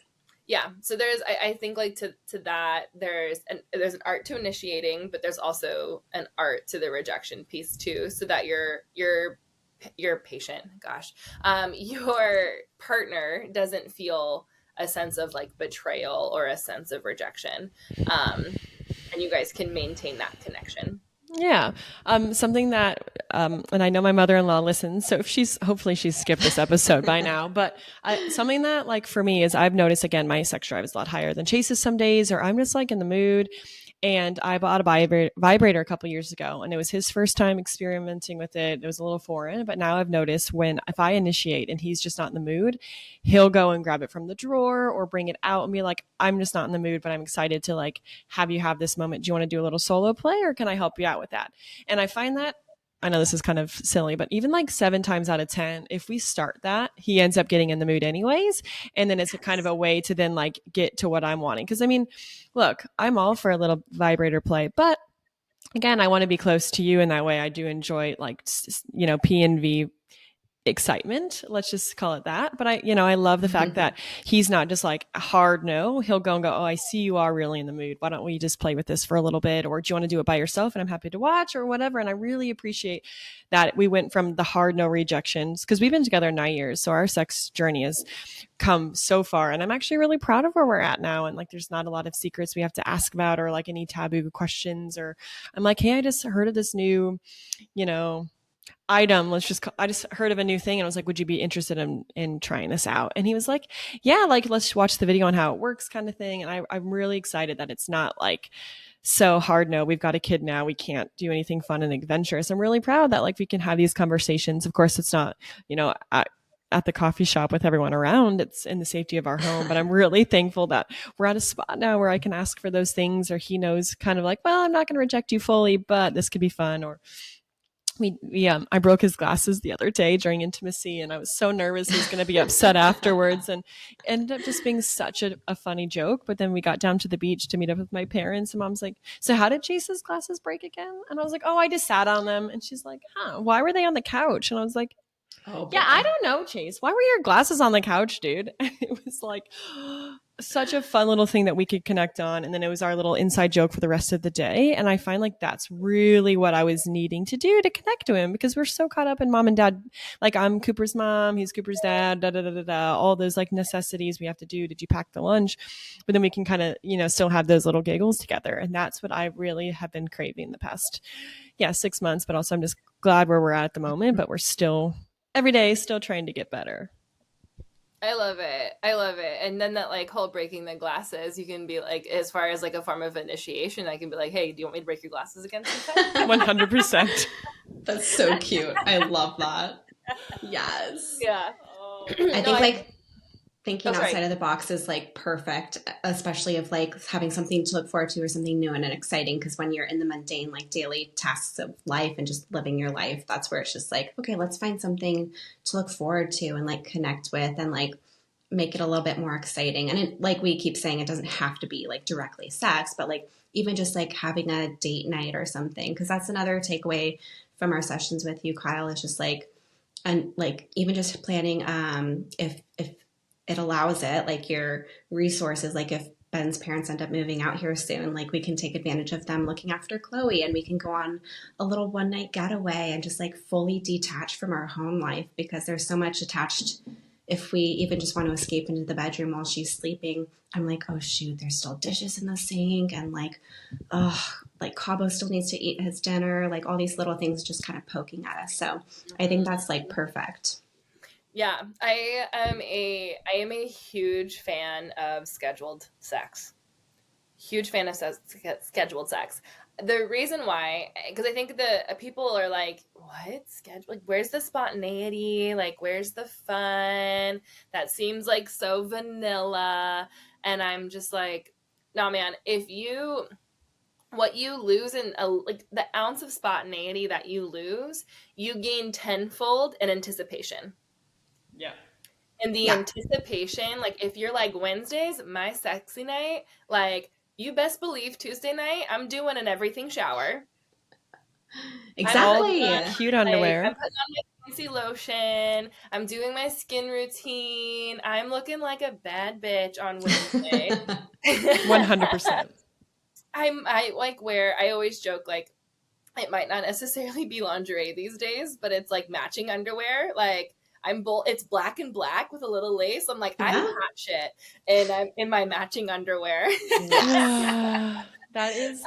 yeah, so there's, I think, like, to that, there's an art to initiating, but there's also an art to the rejection piece too, so that your patient, your partner doesn't feel a sense of like betrayal or a sense of rejection, and you guys can maintain that connection. Yeah. Something that, and I know my mother-in-law listens, so if hopefully she's skipped this episode by now, but something that, like, for me is I've noticed, again, my sex drive is a lot higher than Chase's some days, or I'm just like in the mood. And I bought a vibrator a couple years ago, and it was his first time experimenting with it. It was a little foreign, but now I've noticed if I initiate and he's just not in the mood, he'll go and grab it from the drawer or bring it out and be like, I'm just not in the mood, but I'm excited to like have you have this moment. Do you want to do a little solo play, or can I help you out with that? And I find that, I know this is kind of silly, but even like 7 times out of 10, if we start that, he ends up getting in the mood anyways. And then it's a kind of a way to then like get to what I'm wanting. Because I mean, look, I'm all for a little vibrator play, but again, I want to be close to you in that way. I do enjoy like, P&V excitement, let's just call it that. But I love the fact that he's not just like a hard no. He'll go and go, oh, I see you are really in the mood, why don't we just play with this for a little bit, or do you want to do it by yourself and I'm happy to watch, or whatever. And I really appreciate that we went from the hard no rejections, because we've been together 9 years, so our sex journey has come so far, and I'm actually really proud of where we're at now. And like, there's not a lot of secrets we have to ask about, or like any taboo questions, or I'm like, hey, I just heard of this new item. I just heard of a new thing, and I was like, would you be interested in trying this out? And he was like, yeah, like, let's watch the video on how it works, kind of thing. And I'm really excited that it's not like so hard no, we've got a kid now, we can't do anything fun and adventurous. I'm really proud that like we can have these conversations. Of course, it's not, at the coffee shop with everyone around, it's in the safety of our home. But I'm really thankful that we're at a spot now where I can ask for those things, or he knows kind of like, well, I'm not going to reject you fully, but this could be fun. Or I broke his glasses the other day during intimacy, and I was so nervous he was going to be upset afterwards, and ended up just being such a funny joke. But then we got down to the beach to meet up with my parents, and Mom's like, so how did Chase's glasses break again? And I was like, oh, I just sat on them. And she's like, huh, why were they on the couch? And I was like, oh, yeah, I don't know, Chase. Why were your glasses on the couch, dude? And it was like such a fun little thing that we could connect on. And then it was our little inside joke for the rest of the day. And I find like that's really what I was needing to do to connect to him, because we're so caught up in mom and dad. Like, I'm Cooper's mom, he's Cooper's dad, da da da da da. All those like necessities we have to do. Did you pack the lunch? But then we can kind of, still have those little giggles together. And that's what I really have been craving the past, 6 months. But also I'm just glad where we're at the moment, but we're still every day still trying to get better. I love it. I love it. And then that like whole breaking the glasses, you can be like, as far as like a form of initiation, I can be like, hey, do you want me to break your glasses again sometime? 100%. That's so cute. I love that. Yes. Yeah. I No, think like thinking outside sorry. of the box is like perfect, especially of like having something to look forward to or something new and exciting. Because when you're in the mundane, like daily tasks of life and just living your life, that's where it's just like, okay, let's find something to look forward to and like connect with and like make it a little bit more exciting. And it, like we keep saying, it doesn't have to be like directly sex, but like even just like having a date night or something. Because that's another takeaway from our sessions with you, Kyle, is just like, and like even just planning if it allows it, like your resources, like if Ben's parents end up moving out here soon, like we can take advantage of them looking after Chloe and we can go on a little one night getaway and just like fully detach from our home life, because there's so much attached. If we even just want to escape into the bedroom while she's sleeping, I'm like, oh shoot, there's still dishes in the sink, and like, oh, like Cabo still needs to eat his dinner, like all these little things just kind of poking at us. So I think that's like perfect. Yeah, I am a huge fan of scheduled sex. Huge fan of scheduled sex. The reason why, because I think the people are like, what schedule? Like, where's the spontaneity? Like, where's the fun? That seems like so vanilla. And I'm just like, no, man. If you, what you lose in like the ounce of spontaneity that you lose, you gain tenfold in anticipation. Yeah. And the Yeah, anticipation, like if you're like Wednesdays, my sexy night, like you best believe Tuesday night, I'm doing an everything shower. I'm All putting exactly. on cute I'm underwear. putting on my fancy lotion. I'm doing my skin routine. I'm looking like a bad bitch on Wednesday. 100%. I like wear. I always joke like it might not necessarily be lingerie these days, but it's like matching underwear. Like it's black and black with a little lace. I'm like, I'm Yeah. hot shit. And I'm in my matching underwear. Yes. That is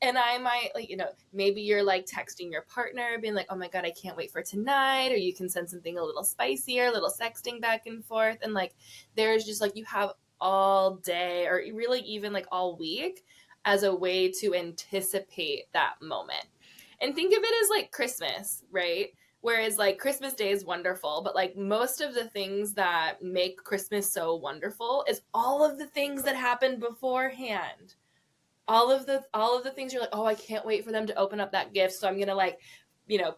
And I might like, maybe you're like texting your partner, being like, oh my God, I can't wait for tonight. Or you can send something a little spicier, a little sexting back and forth. And like, there's just like, you have all day or really even like all week as a way to anticipate that moment. And think of it as like Christmas, right? Whereas like Christmas Day is wonderful, but like most of the things that make Christmas so wonderful is all of the things that happened beforehand. All of the things you're like, oh, I can't wait for them to open up that gift. So I'm gonna like,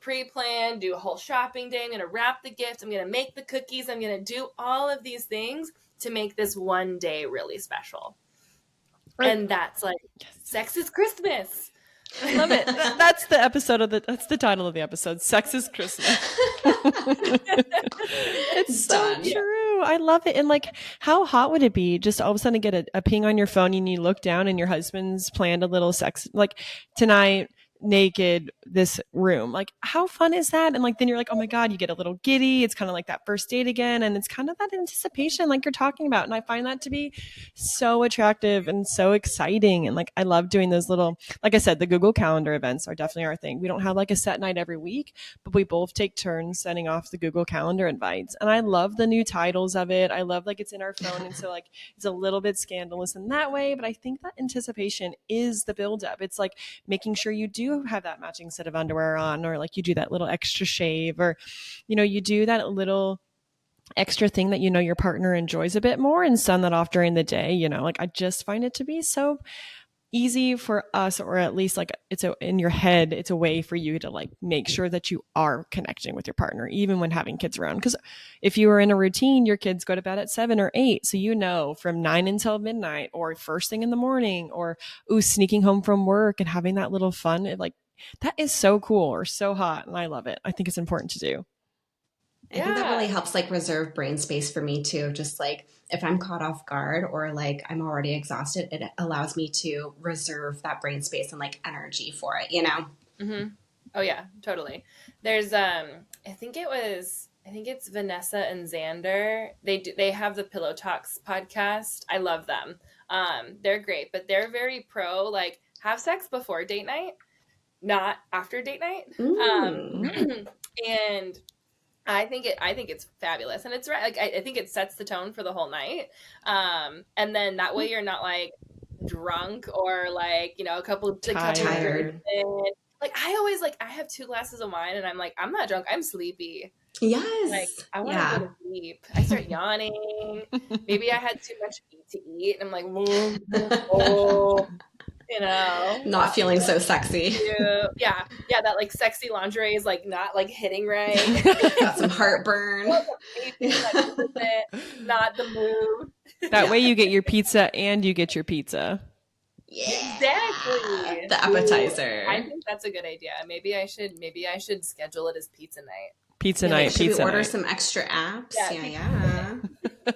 pre-plan, do a whole shopping day. I'm gonna wrap the gift. I'm gonna make the cookies. I'm gonna do all of these things to make this one day really special. And that's like, sex is Christmas. I love it. That's the episode of that's the title of the episode. Sex is Christmas. It's so Done. true. I love it. And like, how hot would it be just all of a sudden get a ping on your phone and you look down and your husband's planned a little sex, like tonight, naked, this room. Like, how fun is that? And like, then you're like, oh my God, you get a little giddy. It's kind of like that first date again. And it's kind of that anticipation, like you're talking about. And I find that to be so attractive and so exciting. And like, I love doing those little, like I said, the Google Calendar events are definitely our thing. We don't have like a set night every week, but we both take turns sending off the Google Calendar invites. And I love the new titles of it. I love like it's in our phone. And so like it's a little bit scandalous in that way. But I think that anticipation is the buildup. It's like making sure you do have that matching set of underwear on, or like you do that little extra shave, or, you do that little extra thing that your partner enjoys a bit more and send that off during the day. Like I just find it to be so easy for us, or at least like in your head, it's a way for you to like make sure that you are connecting with your partner even when having kids around. Because if you are in a routine, your kids go to bed at 7 or 8, so from 9 until midnight or first thing in the morning, or sneaking home from work and having that little fun, like that is so cool or so hot, and I love it. I think it's important to do. I think that really Yeah. helps like reserve brain space for me too. Just like if I'm caught off guard or like I'm already exhausted, it allows me to reserve that brain space and like energy for it. Mm-hmm. Oh yeah, totally. There's I think it's Vanessa and Xander. They have the Pillow Talks podcast. I love them. They're great, but they're very pro like have sex before date night, not after date night. Mm. And I think it's fabulous, and it's right. Like I think it sets the tone for the whole night, and then that way you're not like drunk or like a couple drinks Tired. Tired. in. Like I always like I have 2 glasses of wine and I'm like I'm not drunk, I'm sleepy. Like Yes. I want to go Yeah. to sleep. I start yawning. Maybe I had too much meat to eat, and I'm like, oh, Not feeling so sexy. yeah, yeah. That like sexy lingerie is like not like hitting right. Got some heartburn. Maybe that isn't not the mood. That Yeah. way you get your pizza and you get your pizza. Yeah. Exactly. The Ooh, I appetizer. think that's a good idea. Maybe I should schedule it as pizza night. Pizza You're like, night, should we pizza order night. some extra apps? Yeah, Yeah, pizza yeah. yeah.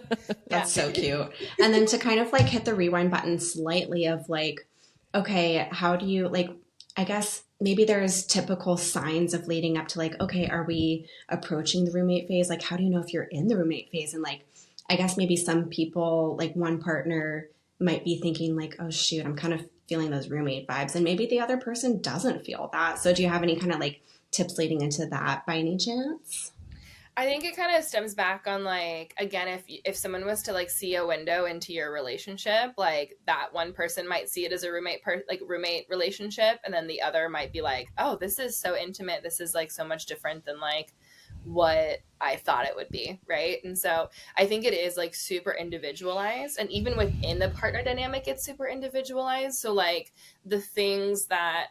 That's so cute. And then to kind of like hit the rewind button slightly of like, okay, how do you like, I guess maybe there's typical signs of leading up to like, okay, are we approaching the roommate phase? Like, how do you know if you're in the roommate phase? And like, I guess maybe some people, like one partner might be thinking like, oh shoot, I'm kind of feeling those roommate vibes. And maybe the other person doesn't feel that. So do you have any kind of like tips leading into that by any chance? I think it kind of stems back on like again if someone was to like see a window into your relationship, like that one person might see it as a roommate relationship, and then the other might be like, "Oh, this is so intimate. This is like so much different than like what I thought it would be," right? And so I think it is like super individualized, and even within the partner dynamic it's super individualized. So like the things that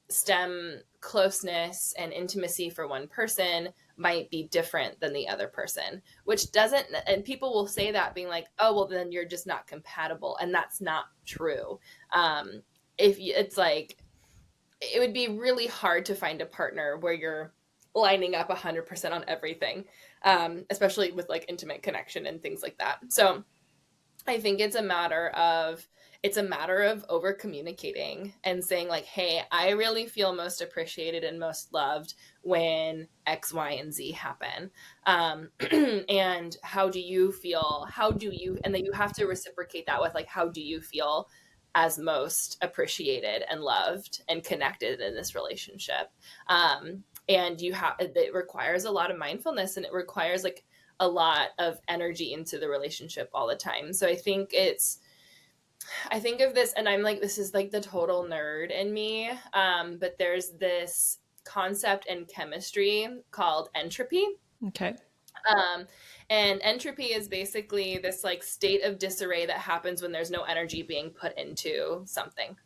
stem closeness and intimacy for one person might be different than the other person, which doesn't, and people will say that being like, oh, well, then you're just not compatible. And that's not true. If you, it's like, it would be really hard to find a partner where you're lining up 100% on everything, especially with like intimate connection and things like that. So I think it's a matter of over communicating and saying like, hey, I really feel most appreciated and most loved when X, Y, and Z happen. And how do you feel? And then you have to reciprocate that with like, how do you feel as most appreciated and loved and connected in this relationship? And it requires a lot of mindfulness, and it requires like a lot of energy into the relationship all the time. So I think of this and I'm like, this is like the total nerd in me. But there's this concept in chemistry called entropy. Okay. Um, and entropy is basically this like state of disarray that happens when there's no energy being put into something.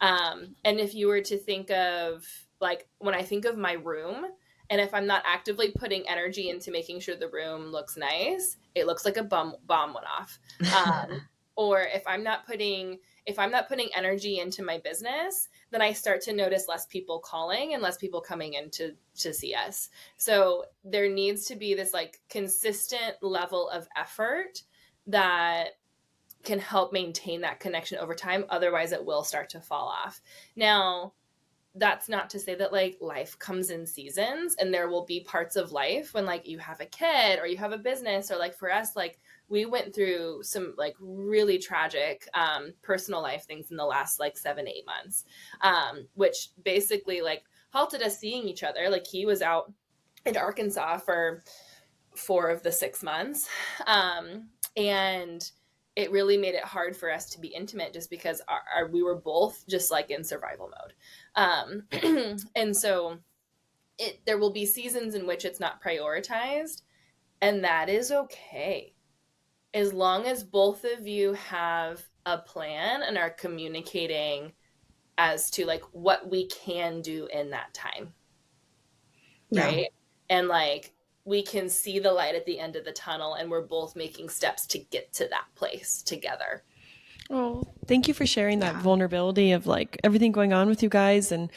And if you were to think of like when I think of my room, and if I'm not actively putting energy into making sure the room looks nice, it looks like a bomb went off. Or if I'm not putting energy into my business, then I start to notice less people calling and less people coming in to see us. So there needs to be this like consistent level of effort that can help maintain that connection over time. Otherwise it will start to fall off. Now, that's not to say that like life comes in seasons, and there will be parts of life when like you have a kid or you have a business, or like for us, like we went through some like really tragic personal life things in the last like 7-8 months, which basically like halted us seeing each other. Like he was out in Arkansas for 4 of the 6 months, and it really made it hard for us to be intimate just because we were both just like in survival mode. And so there will be seasons in which it's not prioritized, and that is okay. As long as both of you have a plan and are communicating as to like what we can do in that time. Yeah. Right. And like, we can see the light at the end of the tunnel, and we're both making steps to get to that place together. Oh, thank you for sharing that Yeah. vulnerability of like everything going on with you guys. And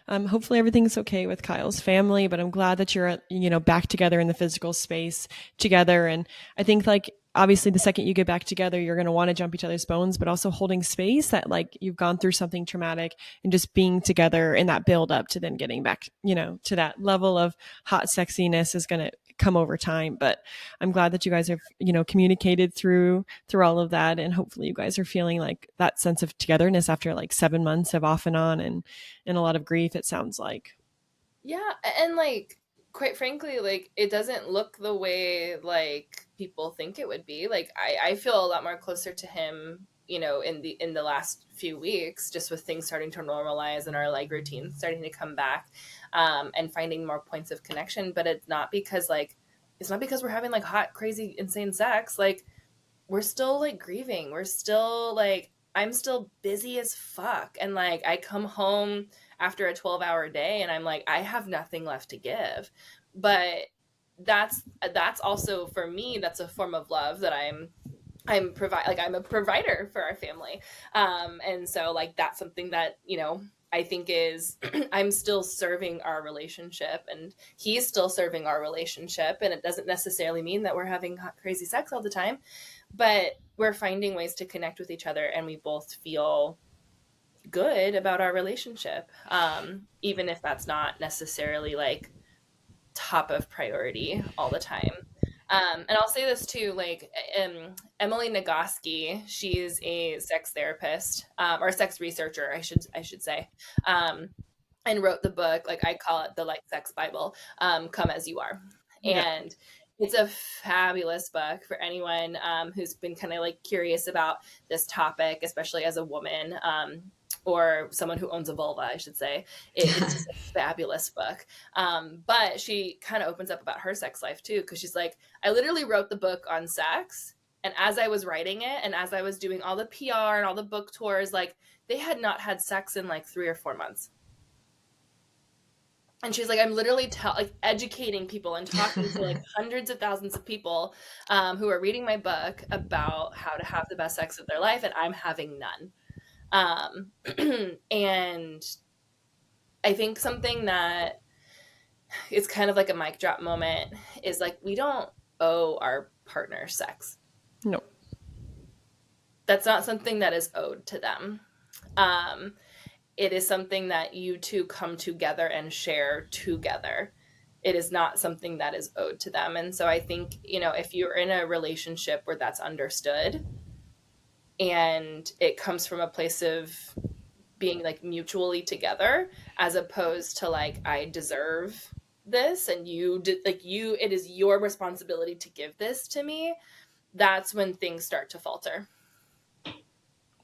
hopefully everything's okay with Kyle's family, but I'm glad that you're, back together in the physical space together. And I think like, obviously the second you get back together, you're going to want to jump each other's bones, but also holding space that like you've gone through something traumatic, and just being together in that build up to then getting back, to that level of hot sexiness is going to come over time. But I'm glad that you guys have, communicated through all of that. And hopefully you guys are feeling like that sense of togetherness after like 7 months of off and on and a lot of grief, it sounds like. Yeah. And like, quite frankly, like, it doesn't look the way like people think it would be. Like, I feel a lot more closer to him, you know, in the last few weeks, just with things starting to normalize and our like routine starting to come back, and finding more points of connection. But it's not because we're having like hot, crazy, insane sex. Like, we're still like grieving. We're still like, I'm still busy as fuck. And like, I come home after a 12-hour day and I'm like, I have nothing left to give. But that's also for me, that's a form of love that I'm a provider for our family. And so like, that's something that, you know, I think is I'm still serving our relationship and he's still serving our relationship. And it doesn't necessarily mean that we're having hot, crazy sex all the time, but we're finding ways to connect with each other and we both feel good about our relationship. Even if that's not necessarily like top of priority all the time. And I'll say this too, like, Emily Nagoski, she's a sex therapist, or sex researcher, I should say, and wrote the book, like I call it the like sex Bible, Come As You Are. Yeah. And it's a fabulous book for anyone who's been kind of like curious about this topic, especially as a woman, or someone who owns a vulva, I should say. It's just a fabulous book. But she kind of opens up about her sex life too, because she's like, I literally wrote the book on sex. And as I was writing it and as I was doing all the PR and all the book tours, like they had not had sex in like 3 or 4 months. And she's like, I'm literally like educating people and talking to like hundreds of thousands of people who are reading my book about how to have the best sex of their life, and I'm having none. And I think something that is kind of like a mic drop moment is like, we don't owe our partner sex. No. That's not something that is owed to them. It is something that you two come together and share together. It is not something that is owed to them. And so I think, you know, if you're in a relationship where that's understood and it comes from a place of being like mutually together, as opposed to like, I deserve this and you did, like, it is your responsibility to give this to me, that's when things start to falter.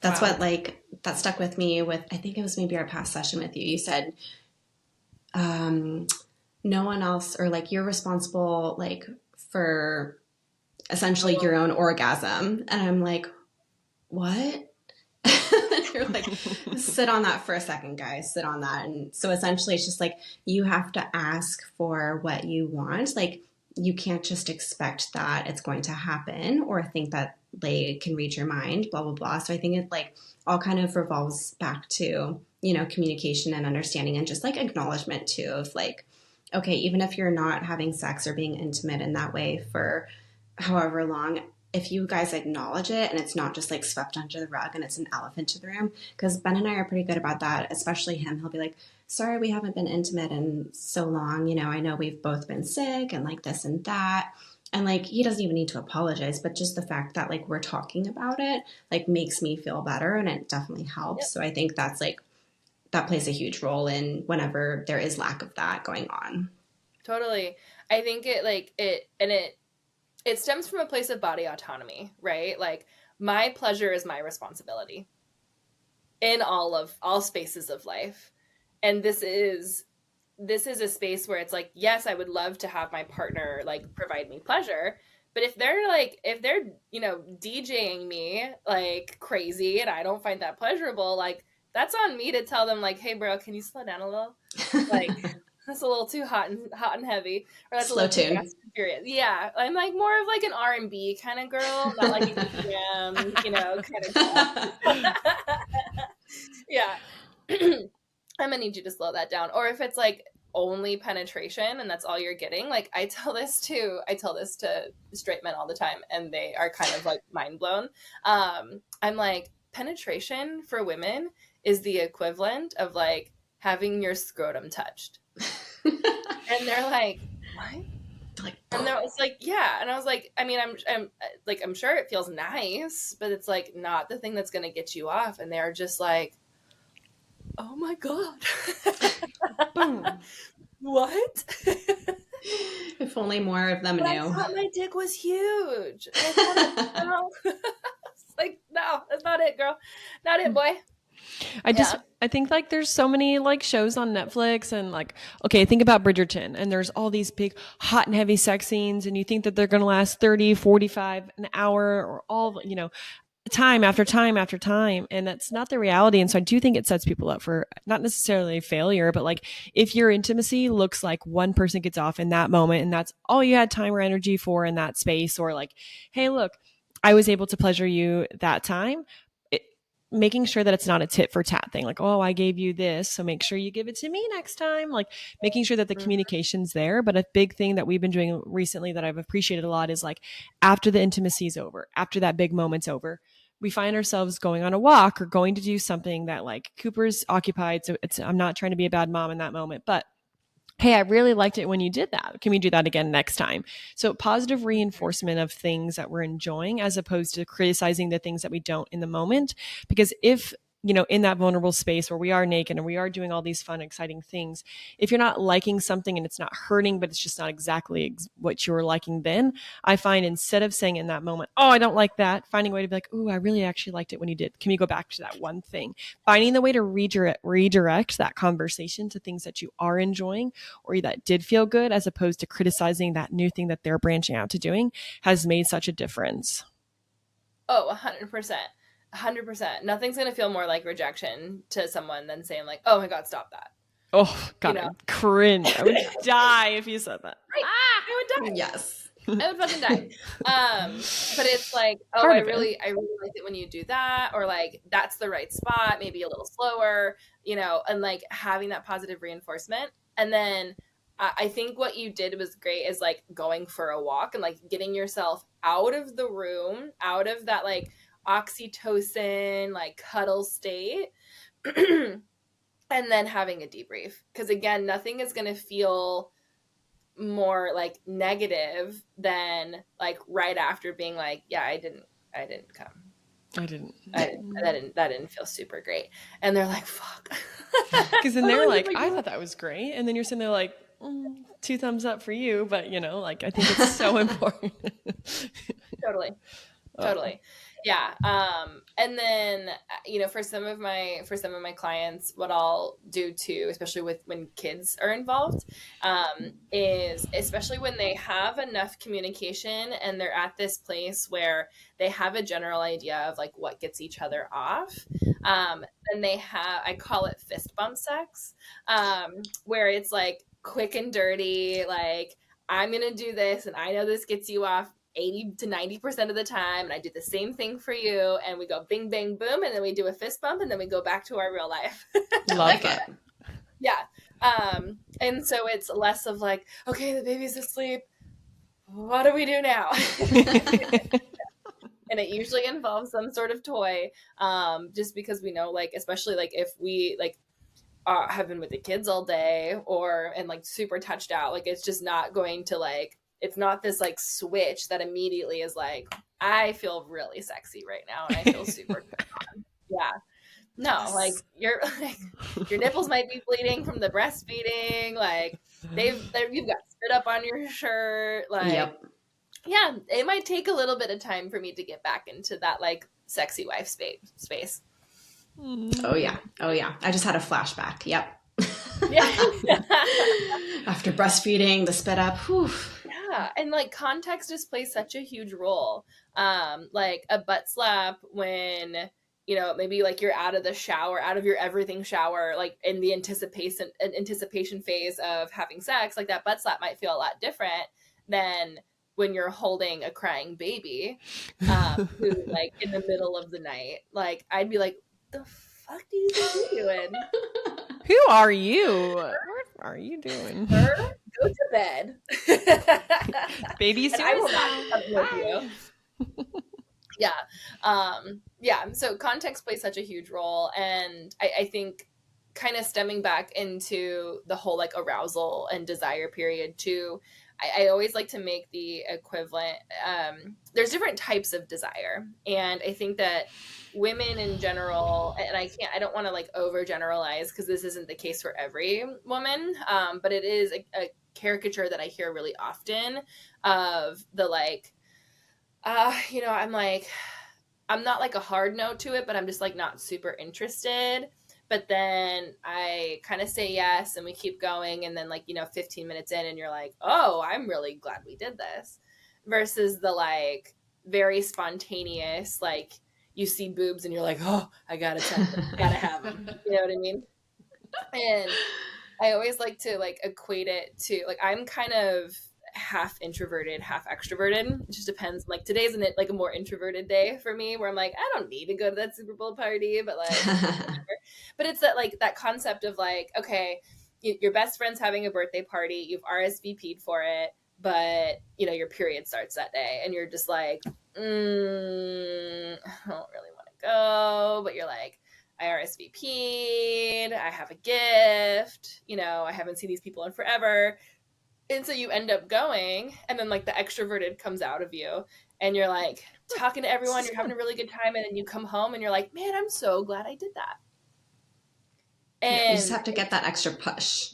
That's what, like, that stuck with me with, I think it was maybe our past session with you. You said, no one else, or like, you're responsible, like, for essentially your own orgasm. And I'm like, what? You're like, sit on that for a second, guys, sit on that. And so essentially it's just like, you have to ask for what you want. Like, you can't just expect that it's going to happen or think that they can read your mind, blah, blah, blah. So I think it like all kind of revolves back to, you know, communication and understanding and just like acknowledgement too of like, okay, even if you're not having sex or being intimate in that way for however long, if you guys acknowledge it and it's not just like swept under the rug and it's an elephant in the room, because Ben and I are pretty good about that, especially him. He'll be like, sorry, we haven't been intimate in so long. You know, I know we've both been sick and like this and that. And like, he doesn't even need to apologize, but just the fact that like we're talking about it, like makes me feel better and it definitely helps. Yep. So I think that's like, that plays a huge role in whenever there is lack of that going on. Totally. I think it stems from a place of body autonomy, right? Like, my pleasure is my responsibility in all spaces of life. And this is a space where it's like, yes, I would love to have my partner like provide me pleasure, but if they're, you know, DJing me like crazy and I don't find that pleasurable, like, that's on me to tell them like, hey bro, can you slow down a little? Like, that's a little too hot and heavy, or that's slow a little tune. too period. Yeah, I'm like more of like an R&B kind of girl, not like an EDM, you know, kind of girl. Yeah. I'm gonna need you to slow that down. Or if it's like only penetration and that's all you're getting, like, I tell this to straight men all the time and they are kind of like mind blown. I'm like, penetration for women is the equivalent of like having your scrotum touched. And they're like, what? Like, and then it's like, yeah. And I was like, I mean, I'm sure it feels nice, but it's like not the thing that's gonna get you off. And they're just like, oh my God. Boom. What? If only more of them But I knew. thought my dick was huge. And I thought it, no. It's like, no, that's not it, girl. Not it, boy. Yeah. I think like there's so many like shows on Netflix and like, okay, think about Bridgerton and there's all these big hot and heavy sex scenes and you think that they're going to last 30, 45, an hour or all, time after time after time. And that's not the reality. And so I do think it sets people up for not necessarily failure, but like if your intimacy looks like one person gets off in that moment and that's all you had time or energy for in that space, or like, hey, look, I was able to pleasure you that time. It, Making sure that it's not a tit for tat thing, like, oh, I gave you this, so make sure you give it to me next time. Like making sure that the Mhm. communication's there. But a big thing that we've been doing recently that I've appreciated a lot is like after the intimacy is over, after that big moment's over, we find ourselves going on a walk or going to do something that like Cooper's occupied. So I'm not trying to be a bad mom in that moment, but hey, I really liked it when you did that. Can we do that again next time? So positive reinforcement of things that we're enjoying as opposed to criticizing the things that we don't in the moment. Because if, in that vulnerable space where we are naked and we are doing all these fun, exciting things, if you're not liking something and it's not hurting, but it's just not exactly what you were liking then, I find instead of saying in that moment, oh, I don't like that, finding a way to be like, oh, I really actually liked it when you did. Can we go back to that one thing? Finding the way to redirect that conversation to things that you are enjoying or that did feel good as opposed to criticizing that new thing that they're branching out to doing has made such a difference. Oh, 100%. 100%. Nothing's going to feel more like rejection to someone than saying like, oh my God, stop that. Oh, God, I I'd cringe. I would die if you said that. Right. I would die. Yes. I would fucking die. But it's like, oh, Part I of it. really like it when you do that, or like that's the right spot, maybe a little slower, and like having that positive reinforcement. And then I think what you did was great is like going for a walk and like getting yourself out of the room, out of that like oxytocin, like cuddle state. And then having a debrief. Because again, nothing is going to feel more like negative than like right after being like, yeah, I didn't come. I didn't. That didn't feel super great. And they're like, fuck. Because then they're like, I thought that was great. And then you're sitting there like, two thumbs up for you. But, like, I think it's so important. Totally. Totally. Yeah. And then, for some of my clients, what I'll do too, especially when kids are involved, is especially when they have enough communication and they're at this place where they have a general idea of like what gets each other off. Then I call it fist bump sex, where it's like quick and dirty, like, I'm going to do this and I know this gets you off 80 to 90% of the time, and I do the same thing for you, and we go bing bang boom, and then we do a fist bump, and then we go back to our real life. Love that. Yeah. And so it's less of like, okay, the baby's asleep, what do we do now? And it usually involves some sort of toy, just because we know, like, especially like if we like have been with the kids all day and like super touched out, like it's just not going to like, it's not this like switch that immediately is like, I feel really sexy right now and I feel super good on. Yeah. No, like your nipples might be bleeding from the breastfeeding, like you've got spit up on your shirt, like Yep. Yeah, it might take a little bit of time for me to get back into that like sexy wife space. Oh yeah. I just had a flashback. Yep. Yeah. After breastfeeding, the spit up. Whew. Yeah, and like context just plays such a huge role. Like a butt slap when maybe like you're out of the shower, out of your everything shower, like in the anticipation phase of having sex, like that butt slap might feel a lot different than when you're holding a crying baby, who like in the middle of the night, like I'd be like, the fuck do you think you're doing? Who are you? What are you doing? Her, go to bed. Baby, I will not come with you. Yeah. So context plays such a huge role. And I think kind of stemming back into the whole like arousal and desire period too, I always like to make the equivalent. There's different types of desire. And I think that women in general, and I don't want to like overgeneralize because this isn't the case for every woman, but it is a caricature that I hear really often of the like, I'm like, I'm not like a hard no to it, but I'm just like not super interested. But then I kind of say yes and we keep going. And then like, 15 minutes in and you're like, oh, I'm really glad we did this. Versus the like very spontaneous, like you see boobs and you're like, oh, I gotta touch them, gotta have them. You know what I mean? And I always like to like equate it to like I'm kind of half introverted, half extroverted. It just depends. Like today's like a more introverted day for me where I'm like, I don't need to go to that Super Bowl party, but like whatever. But it's that like that concept of like, okay, your best friend's having a birthday party, you've RSVP'd for it, but your period starts that day and you're just like, I don't really want to go, but you're like, I RSVP'd, I have a gift, I haven't seen these people in forever. And so you end up going, and then like the extroverted comes out of you, and you're like talking to everyone, you're having a really good time, and then you come home and you're like, man, I'm so glad I did that. And you just have to get that extra push.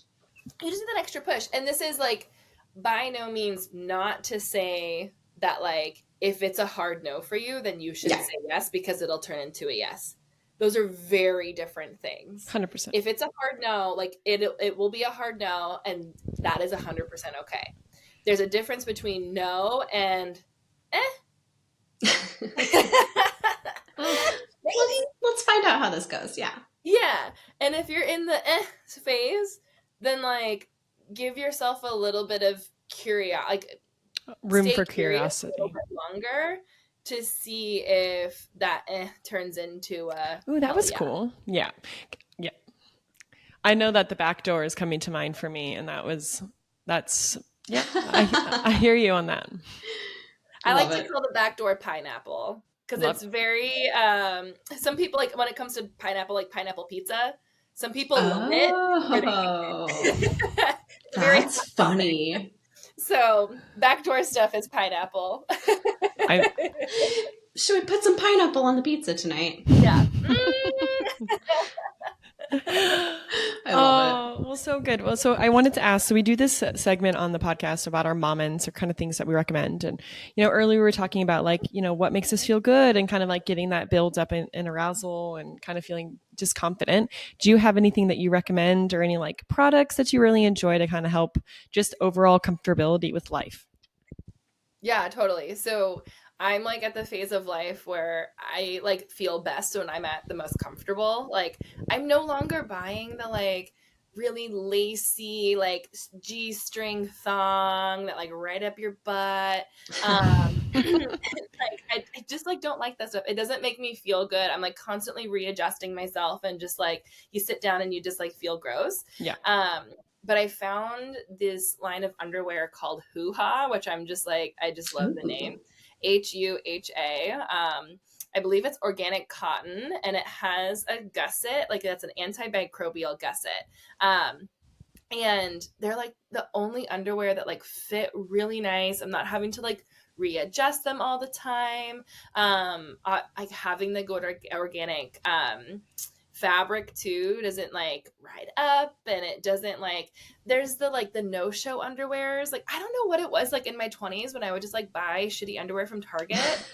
You just need that extra push. And this is like by no means not to say that like if it's a hard no for you, then you should say yes because it'll turn into a yes. Those are very different things. 100%. If it's a hard no, like it will be a hard no, and that is 100% okay. There's a difference between no and Let's find out how this goes. Yeah. Yeah. And if you're in the phase, then like give yourself a little bit of room for curiosity a little bit longer to see if that turns into a ooh, that was cool. Yeah. I know that the back door is coming to mind for me, and that's I hear you on that. I like to call the back door pineapple because it's very some people like when it comes to pineapple, like pineapple pizza, some people love it. That's funny. So backdoor stuff is pineapple. Should we put some pineapple on the pizza tonight? Yeah. I love it. Well, so good. Well, so I wanted to ask, so we do this segment on the podcast about our moments or kind of things that we recommend. And, earlier we were talking about like, what makes us feel good and kind of like getting that build up in arousal and kind of feeling just confident. Do you have anything that you recommend or any like products that you really enjoy to kind of help just overall comfortability with life? Yeah, totally. So I'm like at the phase of life where I like feel best when I'm at the most comfortable. Like I'm no longer buying the like really lacy like G-string thong that like right up your butt. Like I just like don't like that stuff. It doesn't make me feel good. I'm like constantly readjusting myself and just like you sit down and you just like feel gross. Yeah. But I found this line of underwear called Hoo Ha, which I'm just like, I just love the name. HUHA. I believe it's organic cotton, and it has a gusset, like that's an antimicrobial gusset. And they're like the only underwear that like fit really nice. I'm not having to like readjust them all the time. Like having the good organic fabric too doesn't like ride up, and it doesn't like there's the like the no-show underwears. Like I don't know what it was like in my 20s when I would just like buy shitty underwear from Target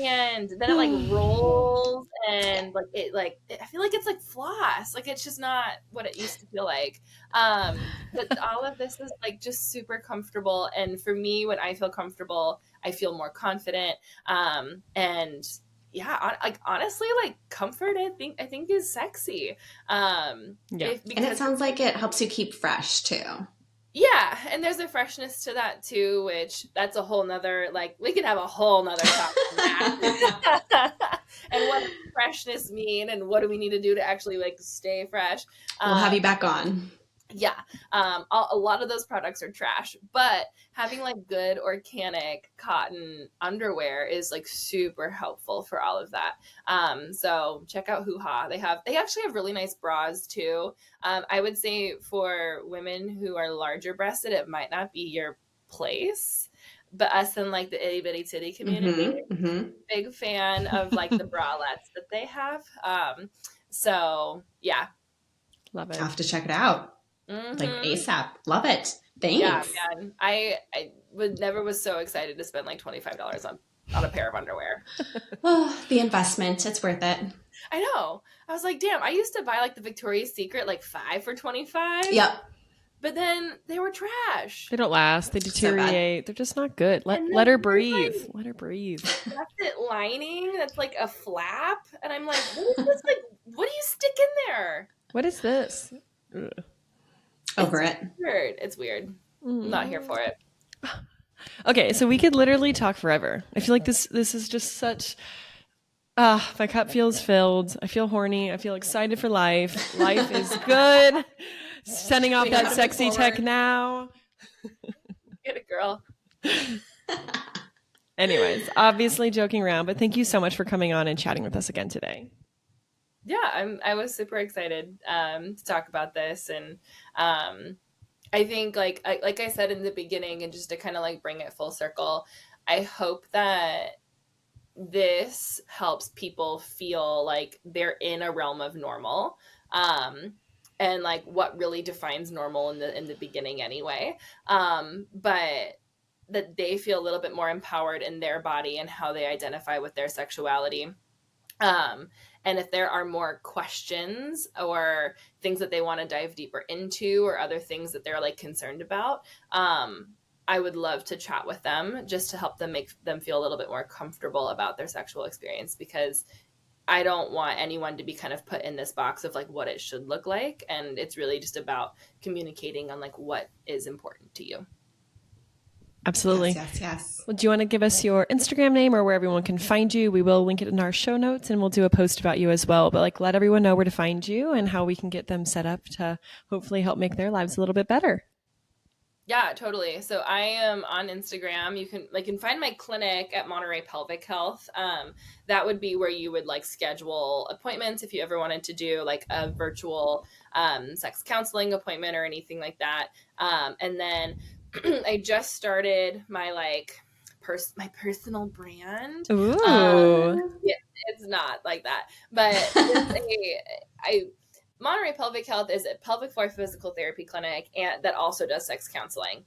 and then it like rolls and like it like I feel like it's like floss. Like it's just not what it used to feel like. But all of this is like just super comfortable, and for me when I feel comfortable I feel more confident. And yeah, like honestly, like comfort, I think is sexy. And it sounds like it helps you keep fresh too. Yeah, and there's a freshness to that too, which that's a whole nother like we could have a whole nother talk on that. And what does freshness mean, and what do we need to do to actually like stay fresh? We'll have you back on. Yeah. A lot of those products are trash, but having like good organic cotton underwear is like super helpful for all of that. So check out Hoo Ha. They actually have really nice bras too. I would say for women who are larger breasted, it might not be your place. but us in like the itty bitty titty community, big fan of like the bralettes that they have. So yeah. Love it. I'll have to check it out. Like ASAP. Love it. Thanks. Yeah, man. I was so excited to spend like $25 on a pair of underwear. Oh, the investment. It's worth it. I know. I was like, damn, I used to buy like the Victoria's Secret like 5 for $25. Yep. But then they were trash. They don't last. They deteriorate. They're just not good. Let her breathe. Like, let her breathe. That's it lining. That's like a flap. And I'm like, what is this? Like, what do you stick in there? What is this? Ugh. Over it. Weird. It's weird. I'm not here for it. Okay, so we could literally talk forever. I feel like this is just such my cup feels filled. I feel horny. I feel excited for life. Life is good. Sending off that sexy tech now. Get it, girl. Anyways, obviously joking around, but thank you so much for coming on and chatting with us again today. Yeah, I was super excited to talk about this, and I think like I said in the beginning, and just to kind of like bring it full circle, I hope that this helps people feel like they're in a realm of normal, and like what really defines normal in the beginning anyway, but that they feel a little bit more empowered in their body and how they identify with their sexuality. And if there are more questions or things that they want to dive deeper into, or other things that they're like concerned about, I would love to chat with them just to help them make them feel a little bit more comfortable about their sexual experience, because I don't want anyone to be kind of put in this box of like what it should look like. And it's really just about communicating on like what is important to you. Absolutely. Yes. Well, do you want to give us your Instagram name or where everyone can find you? We will link it in our show notes, and we'll do a post about you as well. But like, let everyone know where to find you and how we can get them set up to hopefully help make their lives a little bit better. Yeah, totally. So I am on Instagram. You can find my clinic at Monterey Pelvic Health. That would be where you would like schedule appointments if you ever wanted to do like a virtual sex counseling appointment or anything like that. And then I just started my like my personal brand. Ooh. It's not like that, but Monterey Pelvic Health is a pelvic floor physical therapy clinic, and that also does sex counseling.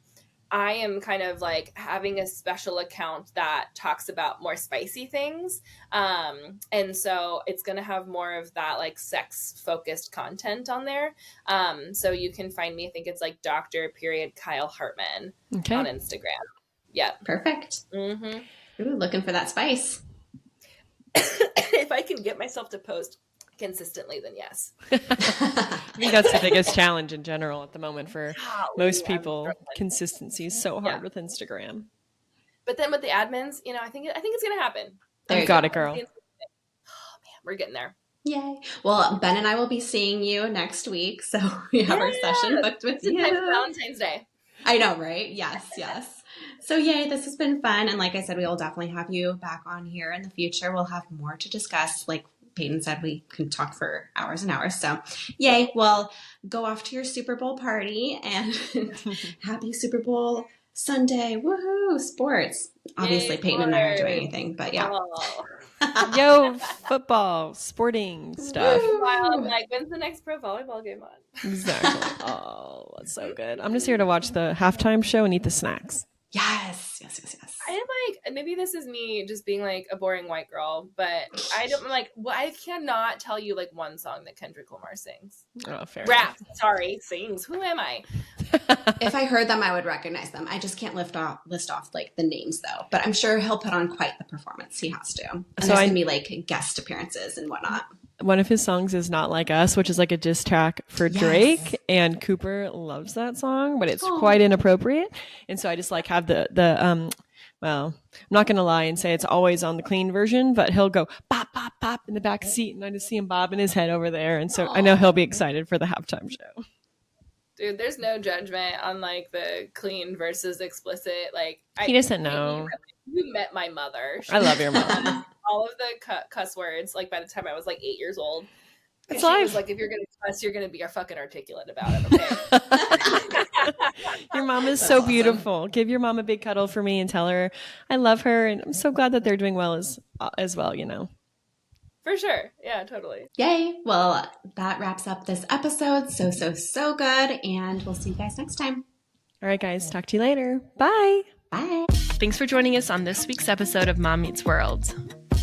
I am kind of like having a special account that talks about more spicy things. And so it's going to have more of that like sex focused content on there. So you can find me, I think it's like Dr. Kyle Hartman on Instagram. Yeah. Perfect. Mm-hmm. Ooh, looking for that spice. If I can get myself to post consistently, then yes. I think that's the biggest challenge in general at the moment for most people. Consistency is so hard with Instagram. But then with the admins, I think it's gonna happen. You got it, girl. Oh man, we're getting there. Yay. Well, Ben and I will be seeing you next week, so we have our session booked with you. Valentine's Day. I know, right? Yes. So yay, this has been fun, and like I said, we will definitely have you back on here in the future. We'll have more to discuss. Like Peyton said, we can talk for hours and hours. So yay. Well, go off to your Super Bowl party, and happy Super Bowl Sunday. Woohoo! Sports. Obviously, Yay, Peyton and I aren't doing anything, but yeah. Oh. Yo, football, sporting stuff. Wow, like, when's the next pro volleyball game on? Exactly. Oh, that's so good. I'm just here to watch the halftime show and eat the snacks. Yes. I like, maybe this is me just being like a boring white girl, but I don't like, well, I cannot tell you like one song that Kendrick Lamar sings. Oh, fair. Rap, sorry, sings. Who am I? If I heard them, I would recognize them. I just can't list off like the names though, but I'm sure he'll put on quite the performance. He has to. And so there's going to be like guest appearances and whatnot. One of his songs is Not Like Us, which is like a diss track for Drake, and Cooper loves that song, but it's quite inappropriate. And so I just like have the well, I'm not going to lie and say it's always on the clean version, but he'll go pop, pop, pop in the back seat, and I just see him bobbing his head over there. And so I know he'll be excited for the halftime show. Dude, there's no judgment on like the clean versus explicit. Like he doesn't know. You met my mother. I love your mom. All of the cuss words, like by the time I was like 8 years old. She was like, if you're gonna cuss, you're gonna be fucking articulate about it, okay? Your mom is That's so awesome. beautiful. Give your mom a big cuddle for me and tell her I love her. And I'm so glad that they're doing well as well, you know. For sure. Yeah, totally. Yay. Well, that wraps up this episode. So good. And we'll see you guys next time. All right, guys. Talk to you later. Bye. Bye. Thanks for joining us on this week's episode of Mom Meets World.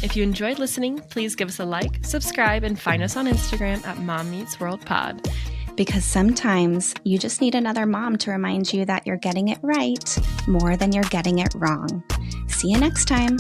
If you enjoyed listening, please give us a like, subscribe, and find us on Instagram at Mom Meets World Pod. Because sometimes you just need another mom to remind you that you're getting it right more than you're getting it wrong. See you next time.